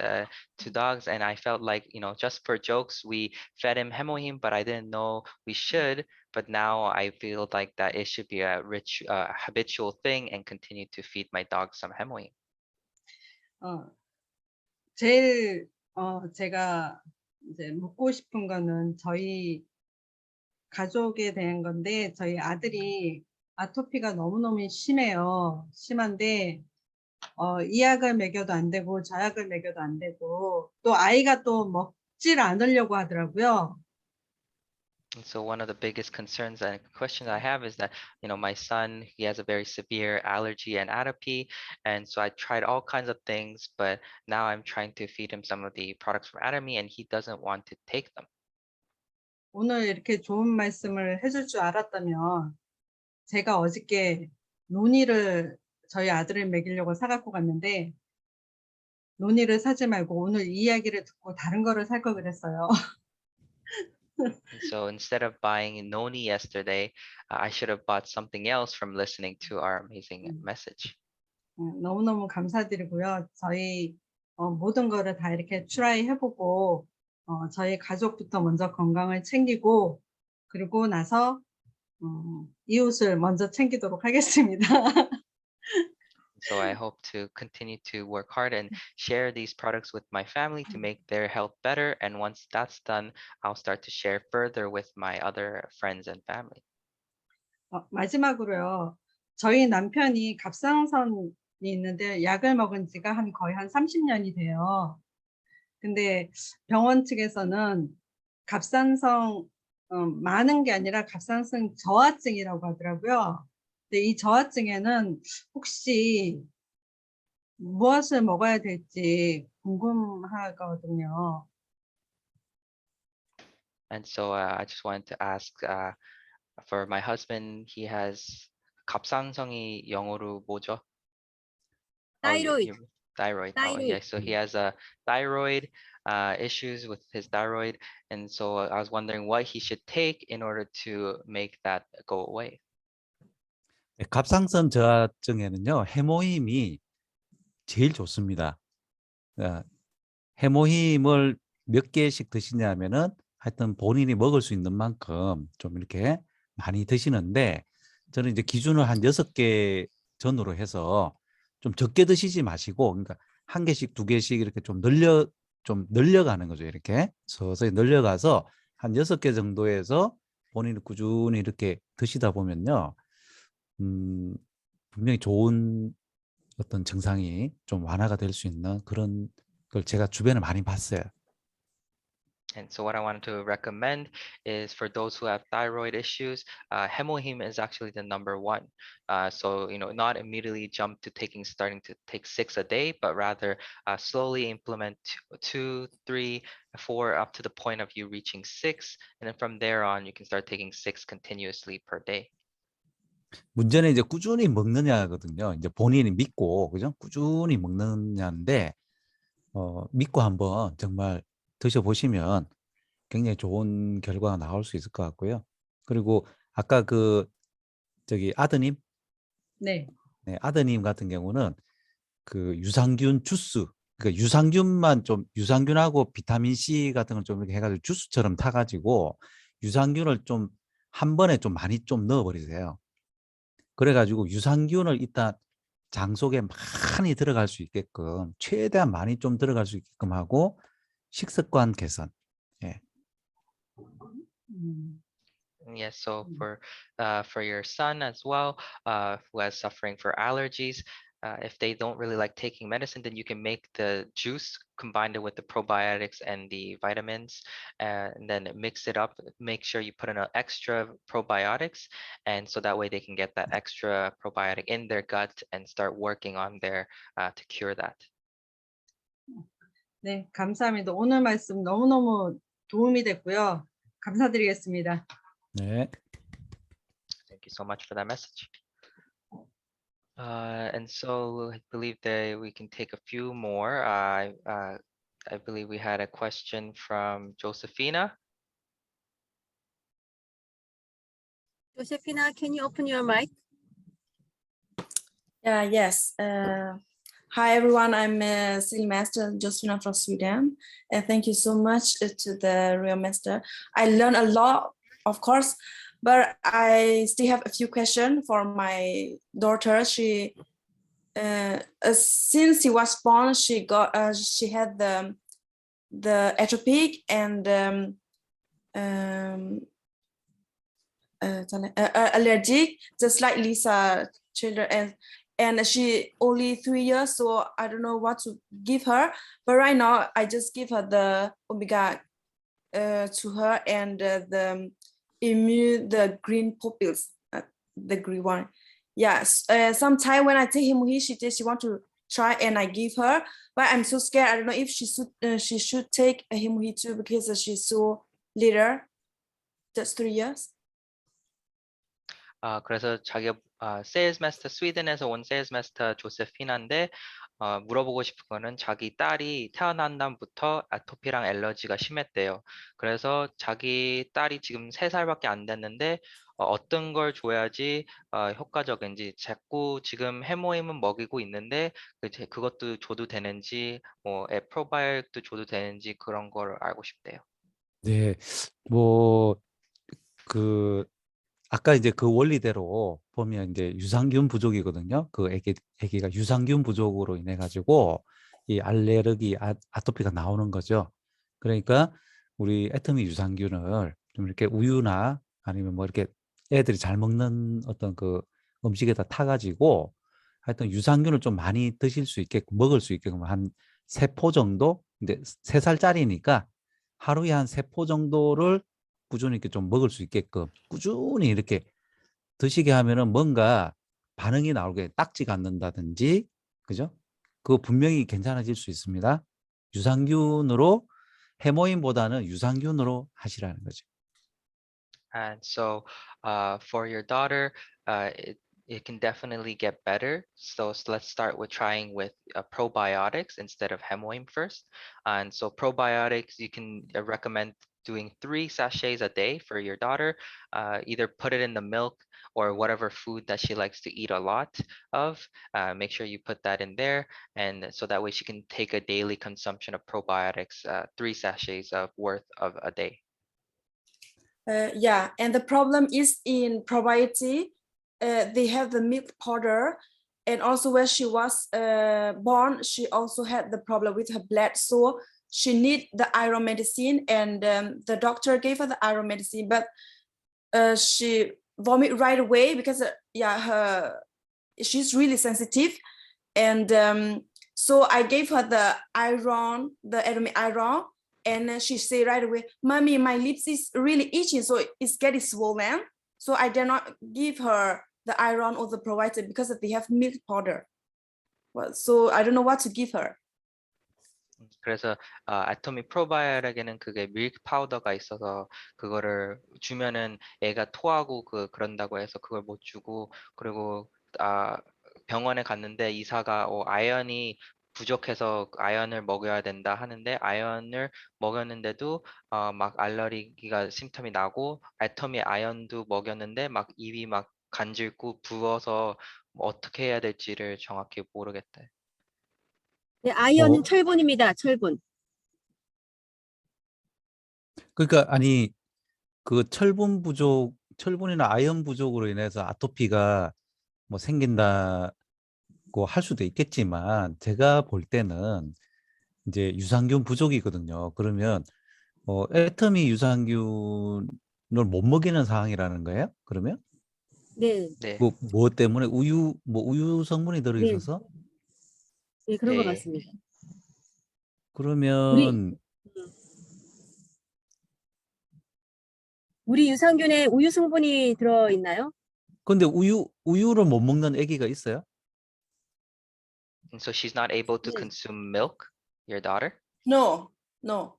2 dogs, and I felt like, just for jokes, we fed him hemohim, but I didn't know we should. But now I feel like that it should be a habitual thing and continue to feed my dog some hemohim. 제일 제가 이제 묻고 싶은 거는 저희 가족에 대한 건데 저희 아들이 아토피가 너무너무 심해요. 심한데 이 약을 먹여도 안 되고 저 약을 먹여도 안 되고 또 아이가 또 먹질 않으려고 하더라고요. And so one of the biggest concerns and questions I have is that, my son, he has a very severe allergy and atopy. And so I tried all kinds of things, but now I'm trying to feed him some of the products from Atomy, and he doesn't want to take them. 오늘 이렇게 좋은 말씀을 해줄 줄 알았다면 제가 어저께 논이를 저희 아들을 먹이려고 사갖고 갔는데 논이를 사지 말고 오늘 이 이야기를 듣고 다른 거를 살 걸 그랬어요. And so instead of buying noni yesterday, I should have bought something else from listening to our amazing message. 너무너무 감사드리고요. 저희 모든 거를 다 이렇게 트라이 해보고 저희 가족부터 먼저 건강을 챙기고 그리고 나서 이웃을 먼저 챙기도록 하겠습니다. So I hope to continue to work hard and share these products with my family to make their health better. And once that's done, I'll start to share further with my other friends and family. 마지막으로요. 저희 남편이 갑상선이 있는데 약을 먹은 지가 거의 한 30년이 돼요. 근데 병원 측에서는 갑상선 많은 게 아니라 갑상선 저하증이라고 하더라고요. 근데 이 저하증에는 혹시 무엇을 먹어야 될지 궁금하거든요. And so I just wanted to ask for my husband, he has 갑상선이 영어로 뭐죠? Thyroid. Thyroid. Oh, Thyroid. yeah. So he has a thyroid issues with his thyroid, and so I was wondering what he should take in order to make that go away. 갑상선 저하증에는요, 해모힘이 제일 좋습니다. 해모힘을 몇 개씩 드시냐면은 하여튼 본인이 먹을 수 있는 만큼 좀 이렇게 많이 드시는데 저는 이제 기준을 한 6개 전후로 해서 좀 적게 드시지 마시고 그러니까 1개씩 2개씩 이렇게 좀 늘려가는 거죠. 이렇게 서서히 늘려가서 한 6개 정도에서 본인이 꾸준히 이렇게 드시다 보면요. 분명히 좋은 어떤 증상이 좀 완화가 될 수 있는 그런 걸 제가 주변에 많이 봤어요. And so what I wanted to recommend is for those who have thyroid issues, hemohim is actually the number 1. So, not immediately jump to starting to take 6 a day, but rather slowly implement 2, 3, 4 up to the point of you reaching 6. And then from there on, you can start taking 6 continuously per day. 문제는 이제 꾸준히 먹느냐거든요. 이제 본인이 믿고, 그죠? 꾸준히 먹느냐인데, 믿고 한번 정말 드셔보시면 굉장히 좋은 결과가 나올 수 있을 것 같고요. 그리고 아까 그 저기 아드님, 네. 네, 아드님 같은 경우는 그 유산균 주스, 그러니까 유산균만 좀 유산균하고 비타민 C 같은 걸 좀 이렇게 해가지고 주스처럼 타가지고 유산균을 좀 한 번에 좀 많이 좀 넣어버리세요. 그래가지고 유산균을 일단 장 속에 많이 들어갈 수 있게끔 최대한 많이 좀 들어갈 수 있게끔 하고 식습관 개선. 예. 음, Yes, so 음. for your son as well, who is suffering for allergies, if they don't really like taking medicine, then you can make the juice, combine it with the probiotics and the vitamins, and then mix it up. Make sure you put in an extra probiotics, and so that way they can get that extra probiotic in their gut and start working on their to cure that. 네, 감사합니다. 오늘 말씀 너무너무 도움이 됐고요. 감사드리겠습니다. 네. Thank you so much for that message. And so I believe that we can take a few more. I believe we had a question from Josephina. Josephina, can you open your mic? Yes. Hi, everyone. I'm Civil Master Josefina from Sweden. And thank you so much to the Real Master. I learned a lot, of course, but I still have a few questions for my daughter. She, since she was born, she had the atopic and allergic, just like Lisa children, and she only 3 years, so I don't know what to give her. But right now, I just give her the omega to her and the green pills, the green one. Yes. Sometimes when I take him, she want to try, and I give her. But I'm so scared. I don't know if she should take him too because she's so little, just 3 years. 그래서 자기가 세일즈 마스터 스웨덴에서 온 세일즈 마스터 조세피나인데 물어보고 싶은 거는 자기 딸이 태어난 다음부터 아토피랑 알러지가 심했대요. 그래서 자기 딸이 지금 3살밖에 안 됐는데 어떤 걸 줘야지 효과적인지, 자꾸 지금 해모임은 먹이고 있는데 그것도 줘도 되는지, 뭐 프로바이오틱도 줘도 되는지 그런 걸 알고 싶대요. 네. 뭐 그 아까 이제 그 원리대로 보면 이제 유산균 부족이거든요. 그 애기가 유산균 부족으로 인해 가지고 이 알레르기 아토피가 나오는 거죠. 그러니까 우리 애터미 유산균을 좀 이렇게 우유나 아니면 뭐 이렇게 애들이 잘 먹는 어떤 그 음식에다 타가지고 하여튼 유산균을 좀 많이 드실 수 있게끔 먹을 수 있게끔 한 3포 정도, 근데 3살짜리니까 하루에 한 3포 정도를 꾸준히 이렇게 좀 먹을 수 있게끔 꾸준히 이렇게 드시게 하면은 뭔가 반응이 나오게 딱지가 않는다든지, 그죠? 그거 분명히 괜찮아질 수 있습니다. 유산균으로, 해모임보다는 유산균으로 하시라는 거죠. And so for your daughter, it can definitely get better. So let's start with trying with probiotics instead of hemoim first. And so probiotics, you can recommend doing 3 sachets a day for your daughter. Either put it in the milk or whatever food that she likes to eat a lot of. Make sure you put that in there, and so that way she can take a daily consumption of probiotics, 3 sachets of worth of a day. And the problem is in probiotic, they have the milk powder, and also when she was born, she also had the problem with her blood, so she need the iron medicine, and the doctor gave her the iron medicine, but she vomit right away because she's really sensitive, and so I gave her the iron, and she say right away, "Mommy, my lips is really itching, so it's getting swollen." So I dare not give her the iron or the probiotic because they have milk powder. Well, so I don't know what to give her. 그래서 애터미 프로바이오틱에는 그게 밀크 파우더가 있어서 그거를 주면은 애가 토하고 그런다고 해서 그걸 못 주고, 그리고 병원에 갔는데 의사가 아연이 부족해서 아연을 먹여야 된다 하는데 아연을 먹였는데도 막 알러지가 심텀이 나고 애터미 아연도 먹였는데 막 입이 막 간질고 부어서 뭐 어떻게 해야 될지를 정확히 모르겠대. 네, 아이언은 어, 철분입니다. 철분. 그러니까 아니 그 철분이나 아연 부족으로 인해서 아토피가 뭐 생긴다고 할 수도 있겠지만 제가 볼 때는 이제 유산균 부족이거든요. 그러면 애터미 유산균을 못 먹이는 상황이라는 거예요? 그러면 네, 네, 뭐 때문에 우유 성분이 들어 네, 있어서 네, 그런 것 예, 예. 같습니다. 우리 그러면 우리 유산균에 우유 성분이 들어 있나요? 근데 우유를 못 먹는 아기가 있어요? And so she's not able to 네. consume milk, your daughter? No, no.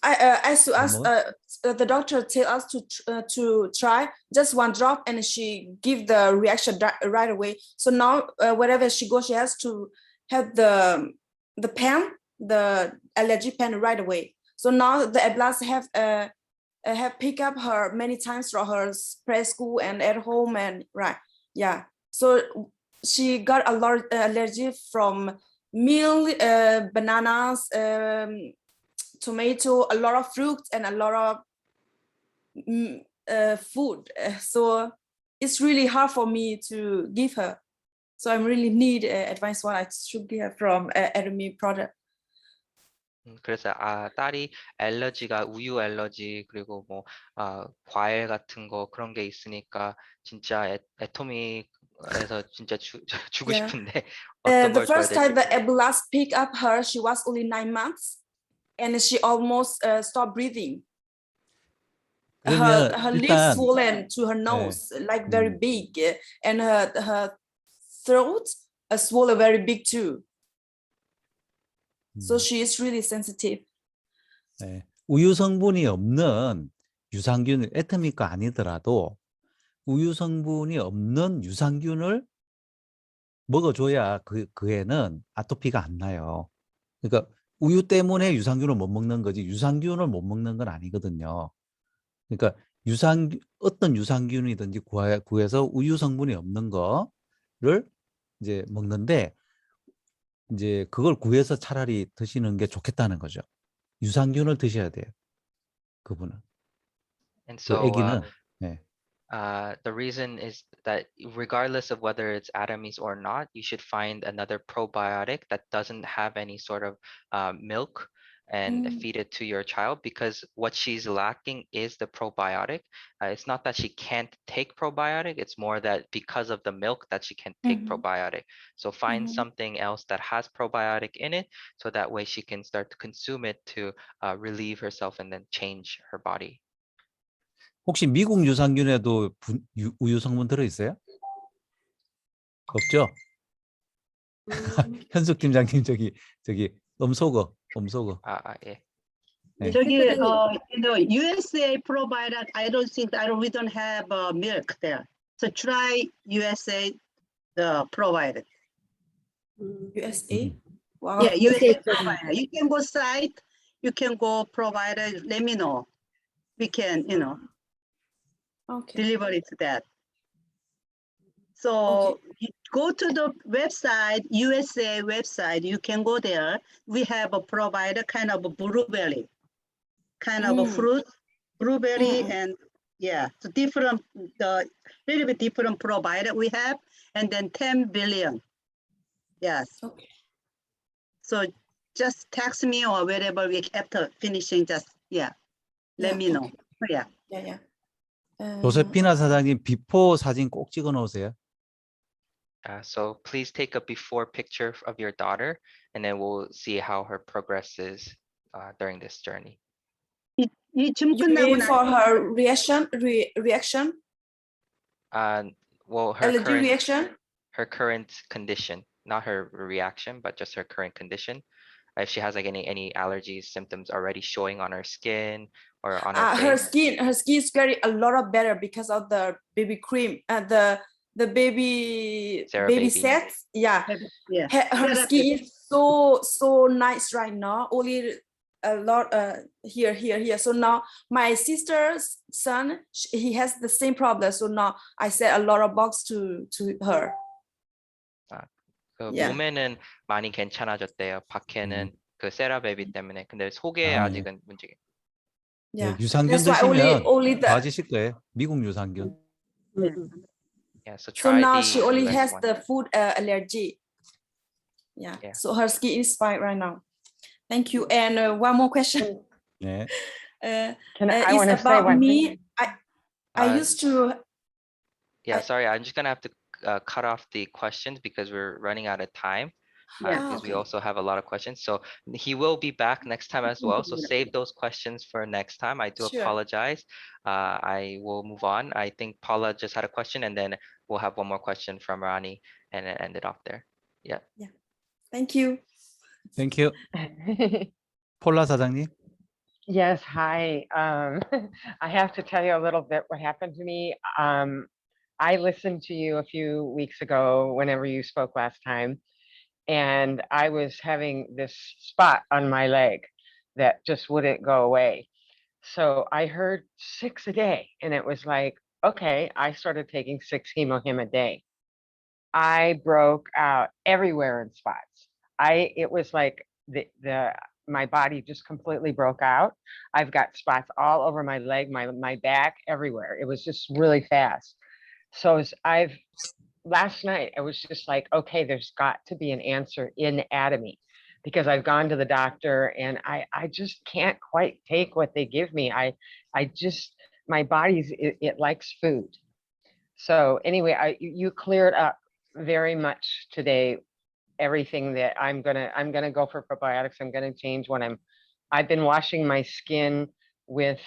As 못 us, 먹어? the doctor tell us to try just one drop, and she give the reaction right away. So now, wherever she goes, she has to have the pen, the allergy pen right away. So now the Ablas have picked up her many times from her preschool and at home, and right, yeah. So she got a lot allergy from milk, bananas, tomato, a lot of fruits, and a lot of food. So it's really hard for me to give her. So I really need advice what I should give her from Academy product. 그래서 딸이 알러지가 우유 알러지 그리고 뭐 과일 같은 거 그런 게 있으니까 진짜 애터미에서 진짜 주고 Yeah. 싶은데 어떤 The 걸 줘야 first time 될지. the Ebola picked up her, she was only 9 months, and she almost stopped breathing. 그러면 Her lips 일단 swollen to her 네, nose, like very 음, big, and her throat swollen very big too. So she is really sensitive. 네. 우유 성분이 없는 유산균, 애터미가 아니더라도 우유 성분이 없는 유산균을 먹어줘야 그 애는 아토피가 안 나요. 그러니까 우유 때문에 유산균을 못 먹는 거지 유산균을 못 먹는 건 아니거든요. 그러니까 어떤 유산균이든지 구해서 우유 성분이 없는 거를 이제 먹는데 이제 그걸 구해서 차라리 드시는 게 좋겠다는 거죠. 유산균을 드셔야 돼요. 그분은. And 그 so 아기는 네. the reason is that regardless of whether it's atomies or not, you should find another probiotic that doesn't have any sort of milk and feed it to your child, because what she's lacking is the probiotic. It's not that she can't take probiotic, it's more that because of the milk that she can't take probiotic. So find something else that has probiotic in it, so that way she can start to consume it to relieve herself and then change her body. 혹시 미국 유산균에도 우유 성분 들어 있어요? 없죠? 현숙 팀장님 저기 엄소거. 예. 네. 저기 USA provider. We don't have milk there. So try USA provider. USA. Wow. Yeah, USA provider. You can go site. You can go provider. Let me know. We can Okay. deliver it to that. So you go to the website, USA website. You can go there. We have a provider, kind of a blueberry, kind of a fruit, blueberry, and yeah, so different, little bit different provider we have, and then 10 billion. Yes. Okay. So just text me or wherever after finishing, just let me know. Yeah. Yeah. 조세피나 사장님 비포 사진 꼭 찍어 놓으세요. So please take a before picture of your daughter, and then we'll see how her progresses during this journey. 이 줌 You 끝나고 mean for her reaction? Well, Allergy reaction? her current condition, not her reaction, but just her current condition. If she has like any allergies, symptoms already showing on her skin or on her Her face. skin is getting a lot of better because of the baby cream and the the baby Sarah baby baby. sets. Yeah, Yeah. her Sarah skin baby. is so nice right now. Only a lot here. So now my sister's son, he has the same problem. So now I sent a lot of box to her. 그 Yeah. 몸에는 많이 괜찮아졌대요. 밖에는 그 세라 베이비 때문에. 근데 속에 아, 아직은 문제. 예, Yeah. 유산균 That's why 드시면 only the. 좋아지실 거예요. 미국 유산균. Yeah, so So try now the she only US has one. the food allergy. Yeah. Yeah. So her skin is fine right now. Thank you. And one more question. 네. I It's want to say about one me. thing. I used to. Yeah, I- sorry, I'm just gonna have to cut off the questions because we're running out of time. Because we okay. also have a lot of questions. So he will be back next time as well. So save those questions for next time. I do Sure. apologize. I will move on. I think Paula just had a question and then we'll have one more question from Ronnie and then end it off there. Yeah. Thank you. 땡큐. 폴라 사장님. Yes, hi. I have to tell you a little bit what happened to me. I listened to you a few weeks ago whenever you spoke last time, and I was having this spot on my leg that just wouldn't go away. So I heard 6 a day, and it was like, okay, I started taking 6 hemohim a day. I broke out everywhere in spots. It was like my body just completely broke out. I've got spots all over my leg, my back, everywhere. It was just really fast. So last night I was just like, okay, there's got to be an answer in Atomy, because I've gone to the doctor and I just can't quite take what they give me. My body's, it likes food. So anyway, you cleared up very much today everything that I'm gonna go for probiotics. I'm gonna change what I've been washing my skin with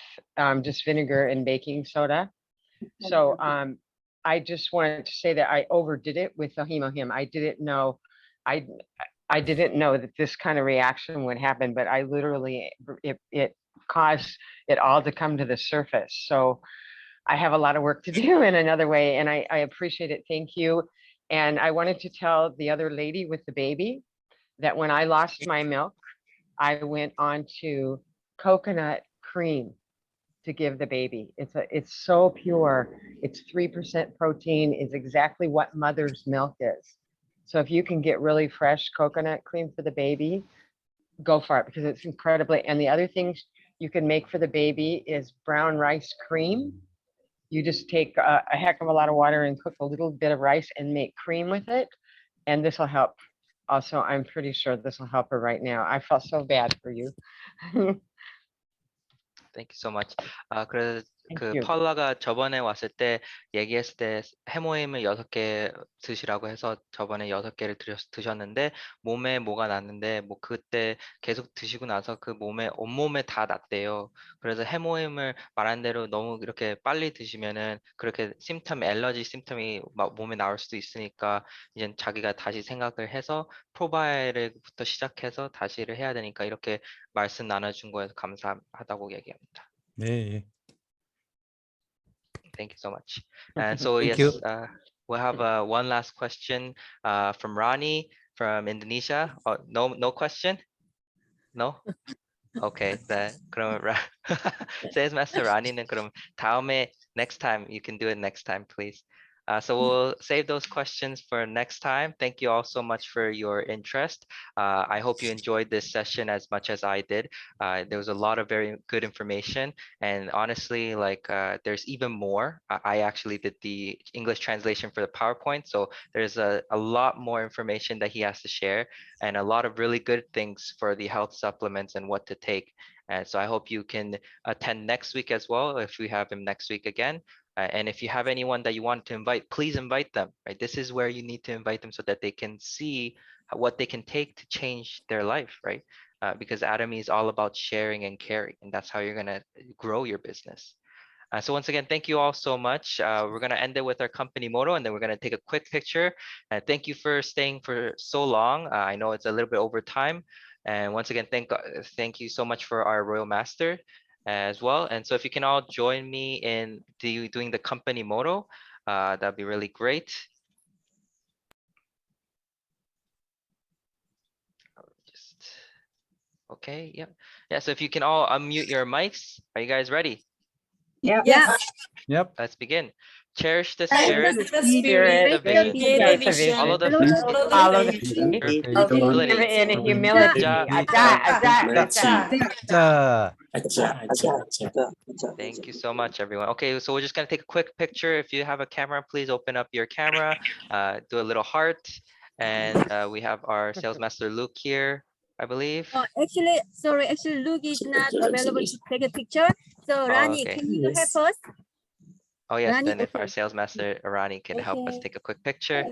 just vinegar and baking soda. So I just wanted to say that I overdid it with the hemohim. I didn't know that this kind of reaction would happen, but I literally, it caused it all to come to the surface. So I have a lot of work to do in another way, and I appreciate it. Thank you. And I wanted to tell the other lady with the baby that when I lost my milk, I went on to coconut cream to give the baby. It's so pure. It's 3% protein. It's exactly what mother's milk is. So if you can get really fresh coconut cream for the baby, go for it, because it's incredibly. And the other things you can make for the baby is brown rice cream. You just take a heck of a lot of water and cook a little bit of rice and make cream with it. And this will help. Also, I'm pretty sure this will help her right now. I felt so bad for you. Thank you so much. 그래서 Thank 그 you. 펄라가 저번에 왔을 때 얘기했을 때 해모임을 6개 드시라고 해서 저번에 6개를 드셨는데 몸에 뭐가 났는데 뭐 그때 계속 드시고 나서 그 몸에 온몸에 다 났대요. 그래서 해모임을 말한 대로 너무 이렇게 빨리 드시면은 그렇게 알러지 심텀이 막 몸에 나올 수도 있으니까 이제 자기가 다시 생각을 해서 프로바이오틱부터 시작해서 다시를 해야 되니까 이렇게 말씀 나눠준 거에서 감사하다고 얘기합니다. 네. Thank you so much. And so Thank yes, you. we'll have one last question from Ronnie from Indonesia. Oh, no question? No? Okay, 그럼 Sales Master Ronnie는 그럼 다음에 next time you can do it next time, please. So we'll save those questions for next time. Thank you all so much for your interest. I hope you enjoyed this session as much as I did. There was a lot of very good information, and honestly, like there's even more. I actually did the English translation for the PowerPoint, so there's a lot more information that he has to share, and a lot of really good things for the health supplements and what to take. And so I hope you can attend next week as well if we have him next week again. And if you have anyone that you want to invite, please invite them, right? This is where you need to invite them so that they can see what they can take to change their life, right? Because Atomy is all about sharing and caring, and that's how you're gonna grow your business. So once again, thank you all so much. We're gonna end it with our company motto, and then we're gonna take a quick picture. Thank you for staying for so long. I know it's a little bit over time. And once again, thank you so much for our Royal Master. as well. And so if you can all join me in doing the company motto, that'd be really great. Okay, yeah. Yeah, so if you can all unmute your mics, are you guys ready? Yeah. Yep. Let's begin. Cherish the spirit, The Spirit, the spirit, vision, create the vision, follow the follow the faith, ability. live in humility. Ja. 자, Thank you so much, everyone. Okay, so we're just gonna take a quick picture. If you have a camera, please open up your camera, do a little heart. And we have our sales master Luke here, I believe. Actually, sorry, actually Luke is not available to take a picture. So Rani, okay. can you help us? Oh yes, Rani, then if okay. our sales master Arani can help us Okay. take a quick picture.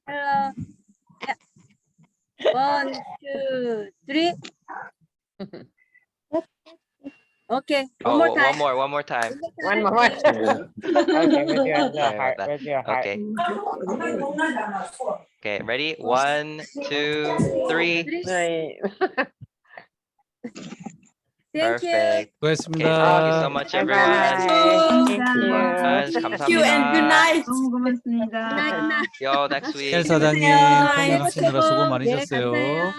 Yeah. 1, 2, 3. Okay, one more time. One more time. One more. Okay, we're doing the Sorry heart. about that. We're doing heart. Okay. Okay, ready? 1, 2, 3. Right. Thank you. Perfect. Okay, 수고했습니다. thank you so much, everyone. Bye-bye. Thank you. Thank you and good night. 너무 고맙습니다. See you all next week. 헬 사장님 안녕하세요. 통역하시느라 수고 네, 많으셨어요. 감사해요.